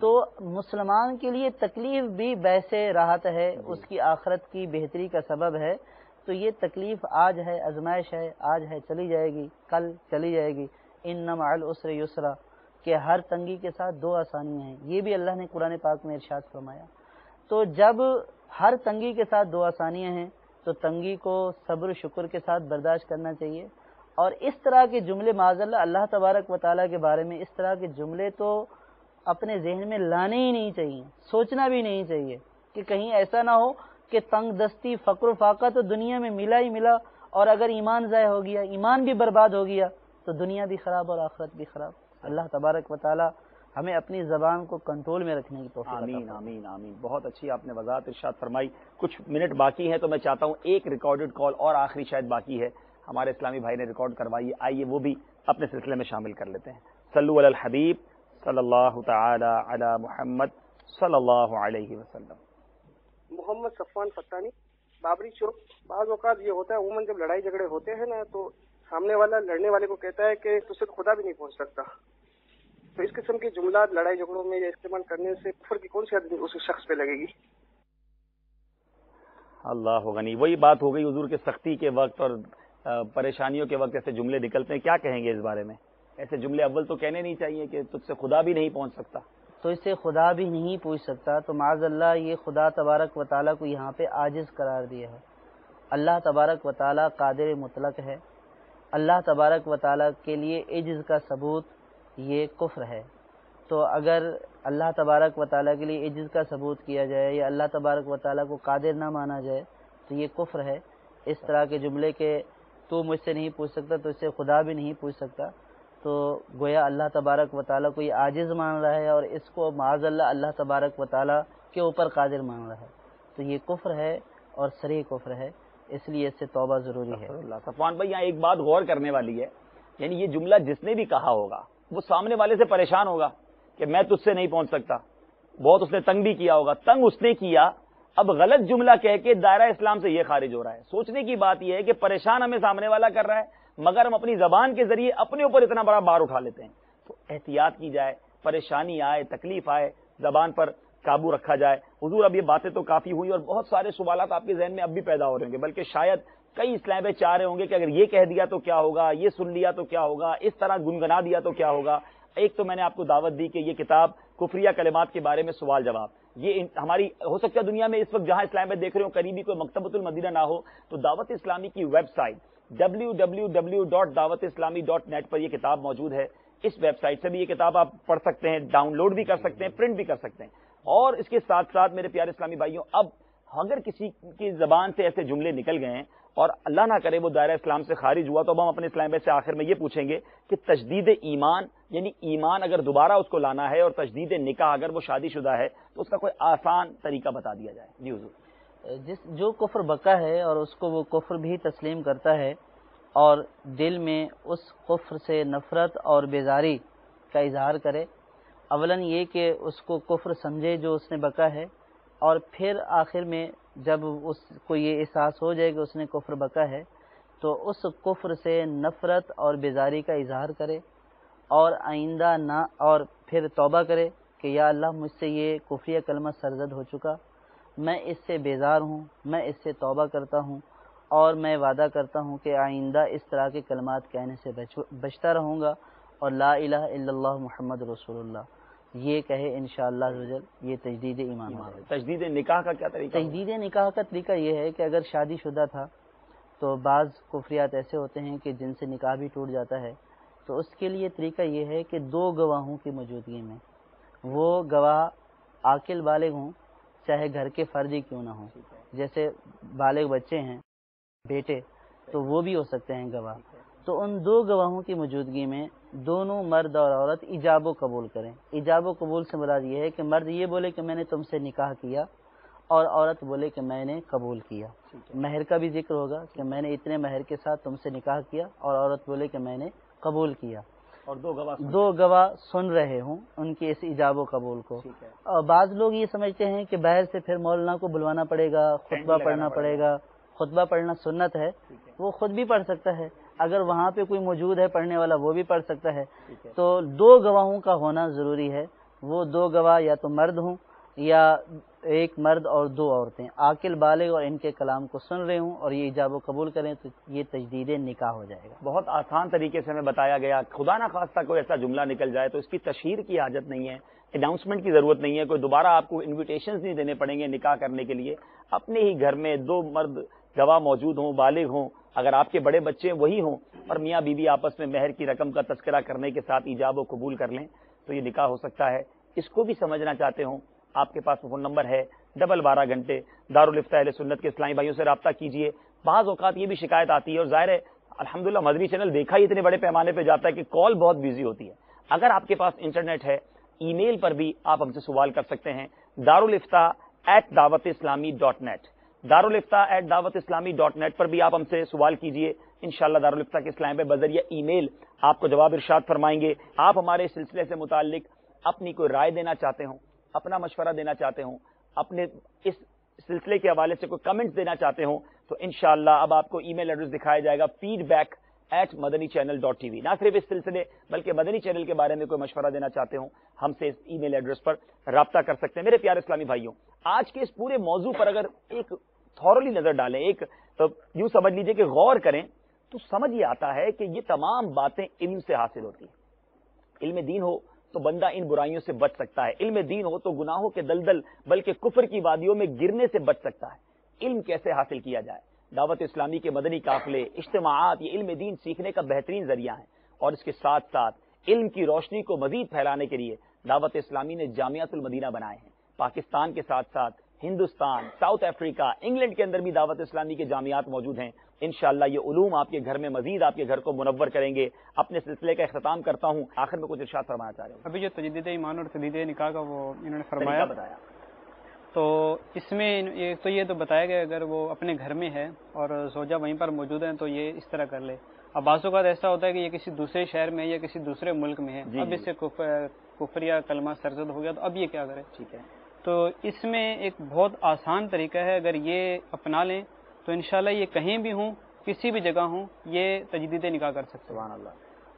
تو مسلمان کے لیے تکلیف بھی باعث راحت ہے، اس کی آخرت کی بہتری کا سبب ہے. تو یہ تکلیف آج ہے، آزمائش ہے، آج ہے چلی جائے گی، کل چلی جائے گی. ان مع العسر یسرا، کہ ہر تنگی کے ساتھ دو آسانیاں ہیں. یہ بھی اللہ نے قرآن پاک میں ارشاد فرمایا. تو جب ہر تنگی کے ساتھ دو آسانیاں ہیں تو تنگی کو صبر و شکر کے ساتھ برداشت کرنا چاہیے. اور اس طرح کے جملے معاذ اللہ تبارک و تعالیٰ کے بارے میں اس طرح کے جملے تو اپنے ذہن میں لانے ہی نہیں چاہیے، سوچنا بھی نہیں چاہیے کہ کہیں ایسا نہ ہو کہ تنگ دستی، فقر و فاقہ تو دنیا میں ملا ہی ملا، اور اگر ایمان ضائع ہو گیا، ایمان بھی برباد ہو گیا تو دنیا بھی خراب اور آخرت بھی خراب. اللہ تبارک و تعالیٰ ہمیں اپنی زبان کو کنٹرول میں رکھنے کی توفیق عطا فرمائے. آمین آمین آمین. بہت اچھی آپ نے وضاحت ارشاد فرمائی. کچھ منٹ باقی ہیں تو میں چاہتا ہوں ایک ریکارڈڈ کال اور آخری شاید باقی ہے، ہمارے اسلامی بھائی نے ریکارڈ کروائی ہے، آئیے وہ بھی اپنے سلسلے میں شامل کر لیتے ہیں. صلو علی الحبیب صلی اللہ تعالی علی محمد صلی اللہ علیہ وسلم. محمد صفوان فتانی، بابری چوک. بعض اوقات یہ ہوتا ہے عموماً جب لڑائی جھگڑے ہوتے ہیں نا تو سامنے والا لڑنے والے کو کہتا ہے کہ تجھ سے خدا بھی نہیں پہنچ سکتا. تو اس قسم کے جملات لڑائی جھگڑوں میں یا استعمال کرنے سے کفر کی کون سی حد اس شخص پہ لگے گی؟ اللہ غنی. وہی بات ہو گئی حضور کے سختی کے وقت اور پریشانیوں کے وقت ایسے جملے نکلتے ہیں. کیا کہیں گے اس بارے میں؟ ایسے جملے اول تو کہنے نہیں چاہیے کہ تجھ سے خدا بھی نہیں پہنچ سکتا. تو اس سے خدا بھی نہیں پوچھ سکتا تو معاذ اللہ یہ خدا تبارک و تعالیٰ کو یہاں پہ عاجز قرار دیا ہے. اللہ تبارک و تعالیٰ قادر مطلق ہے. اللہ تبارک و تعالیٰ کے لیے عجز کا ثبوت یہ کفر ہے. تو اگر اللہ تبارک و تعالیٰ کے لیے عجز کا ثبوت کیا جائے یا اللہ تبارک و تعالیٰ کو قادر نہ مانا جائے تو یہ کفر ہے. اس طرح کے جملے کے تو مجھ سے نہیں پوچھ سکتا تو اس سے خدا بھی نہیں پوچھ سکتا، تو گویا اللہ تبارک و تعالیٰ کو یہ عاجز مان رہا ہے اور اس کو معاذ اللہ تبارک و تعالیٰ کے اوپر قادر مان رہا ہے. تو یہ کفر ہے اور صریح کفر ہے، اس لیے اس سے توبہ ضروری ہے. صفوان بھائی یہاں ایک بات غور کرنے والی ہے، یعنی یہ جملہ جس نے بھی کہا ہوگا وہ سامنے والے سے پریشان ہوگا کہ میں تجھ سے نہیں پہنچ سکتا. بہت اس نے تنگ بھی کیا ہوگا. تنگ اس نے کیا، اب غلط جملہ کہہ کے دائرہ اسلام سے یہ خارج ہو رہا ہے. سوچنے کی بات یہ ہے کہ پریشان ہمیں سامنے والا کر رہا ہے مگر ہم اپنی زبان کے ذریعے اپنے اوپر اتنا بڑا بار اٹھا لیتے ہیں. تو احتیاط کی جائے، پریشانی آئے، تکلیف آئے، زبان پر قابو رکھا جائے. حضور اب یہ باتیں تو کافی ہوئی اور بہت سارے سوالات آپ کے ذہن میں اب بھی پیدا ہو رہے ہوں گے، بلکہ شاید کئی اسلام چاہ رہے ہوں گے کہ اگر یہ کہہ دیا تو کیا ہوگا، یہ سن لیا تو کیا ہوگا، اس طرح گنگنا دیا تو کیا ہوگا. ایک تو میں نے آپ کو دعوت دی کہ یہ کتاب کفریہ کلمات کے بارے میں سوال جواب. یہ ہماری ہو سکتا ہے دنیا میں اس وقت جہاں اسلام میں دیکھ رہے ہو قریبی کوئی مکتبۃ المدینہ نہ ہو تو دعوت اسلامی کی ویب سائٹ www.dawatislami.net پر یہ کتاب موجود ہے. اس ویب سائٹ سے بھی یہ کتاب آپ پڑھ سکتے ہیں, ڈاؤن لوڈ بھی کر سکتے ہیں, پرنٹ بھی کر سکتے ہیں. اور اس کے ساتھ ساتھ میرے پیارے اسلامی بھائیوں, اب اگر کسی کی زبان سے ایسے جملے نکل گئے ہیں اور اللہ نہ کرے وہ دائرہ اسلام سے خارج ہوا, تو اب ہم اپنے اسلام میں سے آخر میں یہ پوچھیں گے کہ تجدید ایمان یعنی ایمان اگر دوبارہ اس کو لانا ہے اور تجدید نکاح اگر وہ شادی شدہ ہے تو اس کا کوئی آسان طریقہ بتا دیا جائے. جی حضور. جو کفر بقا ہے اور اس کو وہ کفر بھی تسلیم کرتا ہے اور دل میں اس کفر سے نفرت اور بیزاری کا اظہار کرے, اولاً یہ کہ اس کو کفر سمجھے جو اس نے بقا ہے, اور پھر آخر میں جب اس کو یہ احساس ہو جائے کہ اس نے کفر بقا ہے تو اس کفر سے نفرت اور بیزاری کا اظہار کرے اور آئندہ نہ, اور پھر توبہ کرے کہ یا اللہ مجھ سے یہ کفریہ کلمہ سرزد ہو چکا, میں اس سے بیزار ہوں, میں اس سے توبہ کرتا ہوں اور میں وعدہ کرتا ہوں کہ آئندہ اس طرح کے کلمات کہنے سے بچتا رہوں گا اور لا الہ الا اللہ محمد رسول اللہ یہ کہے انشاءاللہ عزوجل. یہ تجدید ایمان ہے. تجدید نکاح کا کیا طریقہ؟ تجدید نکاح کا طریقہ یہ ہے کہ اگر شادی شدہ تھا تو بعض کفریات ایسے ہوتے ہیں کہ جن سے نکاح بھی ٹوٹ جاتا ہے, تو اس کے لیے طریقہ یہ ہے کہ 2 گواہوں کی موجودگی میں, وہ گواہ عاقل بالغ ہوں چاہے گھر کے فرد ہی کیوں نہ ہوں, جیسے بالغ بچے ہیں بیٹے تو وہ بھی ہو سکتے ہیں گواہ, تو ان 2 گواہوں کی موجودگی میں دونوں مرد اور عورت ایجاب و قبول کریں. ایجاب و قبول سے مراد یہ ہے کہ مرد یہ بولے کہ میں نے تم سے نکاح کیا اور عورت بولے کہ میں نے قبول کیا. مہر کا بھی ذکر ہوگا کہ میں نے اتنے مہر کے ساتھ تم سے نکاح کیا, اور عورت بولے کہ میں نے قبول کیا, اور 2 گواہ سن رہے ہوں ان کے اس ایجاب و قبول کو. اور بعض لوگ یہ سمجھتے ہیں کہ باہر سے پھر مولانا کو بلوانا پڑے گا, خطبہ پڑھنا پڑے گا. خطبہ پڑھنا سنت ہے, وہ خود بھی پڑھ سکتا ہے, اگر وہاں پہ کوئی موجود ہے پڑھنے والا وہ بھی پڑھ سکتا ہے. تو 2 گواہوں کا ہونا ضروری ہے. وہ 2 گواہ یا تو مرد ہوں یا ایک مرد اور 2 عورتیں عاقل بالغ اور ان کے کلام کو سن رہے ہوں اور یہ ایجاب و قبول کریں تو یہ تجدید نکاح ہو جائے گا. بہت آسان طریقے سے ہمیں بتایا گیا. خدا نہ خواستہ کوئی ایسا جملہ نکل جائے تو اس کی تشہیر کی حاجت نہیں ہے, اناؤنسمنٹ کی ضرورت نہیں ہے, کوئی دوبارہ آپ کو انویٹیشنز نہیں دینے پڑیں گے نکاح کرنے کے لیے. اپنے ہی گھر میں 2 مرد گواہ موجود ہوں, بالغ ہوں, اگر آپ کے بڑے بچے وہی ہوں اور میاں بیوی آپس میں مہر کی رقم کا تذکرہ کرنے کے ساتھ ایجاب و قبول کر لیں تو یہ نکاح ہو سکتا ہے. اس کو بھی سمجھنا چاہتے ہوں آپ کے پاس فون نمبر ہے 12 گھنٹے دارالفتہ اہل سنت کے اسلامی بھائیوں سے رابطہ کیجئے. بعض اوقات یہ بھی شکایت آتی ہے, اور ظاہر ہے الحمدللہ مدنی چینل دیکھا ہی اتنے بڑے پیمانے پہ جاتا ہے کہ کال بہت بیزی ہوتی ہے. اگر آپ کے پاس انٹرنیٹ ہے, ای میل پر بھی آپ ہم سے سوال کر سکتے ہیں darulifta@dawatislami.net darulifta@dawatislami.net پر بھی آپ ہم سے سوال کیجئے. انشاءاللہ دارالفتہ کے اسلام پہ بذریعہ ای میل آپ کو جواب ارشاد فرمائیں گے. آپ ہمارے سلسلے سے متعلق اپنی کوئی رائے دینا چاہتے ہوں, اپنا مشورہ دینا چاہتے ہوں, اپنے اس سلسلے کے حوالے سے کوئی کمنٹس دینا چاہتے ہوں تو انشاءاللہ اب آپ کو ای میل ایڈریس دکھایا جائے گا feedback@madanichannel.tv. نہ صرف اس سلسلے بلکہ مدنی چینل کے بارے میں کوئی مشورہ دینا چاہتے ہوں ہم سے اس ای میل ایڈریس پر رابطہ کر سکتے ہیں. میرے پیارے اسلامی بھائیوں, آج کے اس پورے موضوع پر اگر ایک تھورلی نظر ڈالیں, ایک یوں سمجھ لیجئے کہ غور کریں تو سمجھ یہ آتا ہے کہ یہ تمام باتیں علم سے حاصل ہوتی ہیں. علم دین ہو تو بندہ ان برائیوں سے بچ سکتا ہے, علم دین ہو تو گناہوں کے دلدل بلکہ کفر کی وادیوں میں گرنے سے بچ سکتا ہے. علم کیسے حاصل کیا جائے؟ دعوت اسلامی کے مدنی قافلے, اجتماعات یہ علم دین سیکھنے کا بہترین ذریعہ ہیں. اور اس کے ساتھ ساتھ علم کی روشنی کو مزید پھیلانے کے لیے دعوت اسلامی نے جامعۃ المدینہ بنائے ہیں. پاکستان کے ساتھ ساتھ ہندوستان, ساؤتھ افریقہ, انگلینڈ کے اندر بھی دعوت اسلامی کے جامعات موجود ہیں. انشاءاللہ یہ علوم آپ کے گھر میں مزید آپ کے گھر کو منور کریں گے. اپنے سلسلے کا اختتام کرتا ہوں, آخر میں کچھ ارشاد فرمانا چاہ رہے ہیں. ابھی جو تجدید ایمان اور تجدید نکاح کا وہ انہوں نے فرمایا بتایا, تو اس میں یہ تو بتایا گیا اگر وہ اپنے گھر میں ہے اور زوجہ وہیں پر موجود ہیں تو یہ اس طرح کر لے. اب بعض اوقات ایسا ہوتا ہے کہ یہ کسی دوسرے شہر میں یا کسی دوسرے ملک میں ہے, اب اس سے کفریہ کلمہ سرزد ہو گیا تو اب یہ کیا کرے؟ ٹھیک ہے, تو اس میں ایک بہت آسان طریقہ ہے, اگر یہ اپنا لیں تو انشاءاللہ یہ کہیں بھی ہوں, کسی بھی جگہ ہوں, یہ تجدید نکاح کر سکتے ہیں. سبحان اللہ.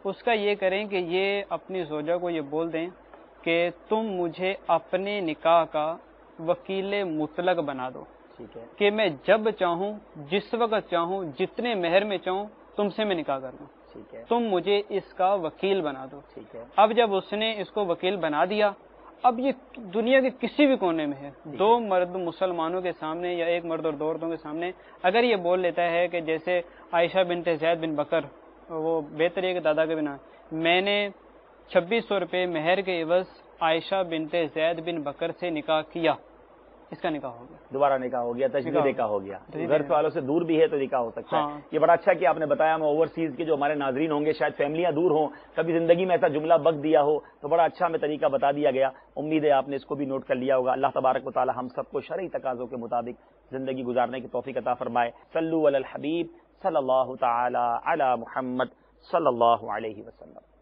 اس کا یہ کریں کہ یہ اپنی زوجہ کو یہ بول دیں کہ تم مجھے اپنے نکاح کا وکیل مطلق بنا دو, ٹھیک ہے, کہ میں جب چاہوں, جس وقت چاہوں, جتنے مہر میں چاہوں تم سے میں نکاح کر دوں, ٹھیک ہے, تم مجھے اس کا وکیل بنا دو. ٹھیک ہے. اب جب اس نے اس کو وکیل بنا دیا, اب یہ دنیا کے کسی بھی کونے میں ہے، دو مرد مسلمانوں کے سامنے یا ایک مرد اور دو عورتوں کے سامنے اگر یہ بول لیتا ہے کہ جیسے عائشہ بنت زید بن بکر، وہ بہتر ہے کہ دادا کے بنا، میں نے 2600 روپے مہر کے عوض عائشہ بنت زید بن بکر سے نکاح کیا، اس کا نکاح ہو گیا، دوبارہ نکاح ہو گیا، تجدید نکاح ہو گیا، گھر والوں سے دور بھی ہے تو نکاح ہو سکتا ہے۔ یہ بڑا اچھا کہ آپ نے بتایا، میں اوورسیز کے جو ہمارے ناظرین ہوں گے، شاید فیملیاں دور ہوں، کبھی زندگی میں ایسا جملہ بک دیا ہو، تو بڑا اچھا ہمیں طریقہ بتا دیا گیا۔ امید ہے آپ نے اس کو بھی نوٹ کر لیا ہوگا۔ اللہ تبارک و تعالی ہم سب کو شرعی تقاضوں کے مطابق زندگی گزارنے کی توفیق عطا فرمائے۔ صلو علی الحبیب صلی اللہ تعالی علی محمد صلی اللہ علیہ وسلم۔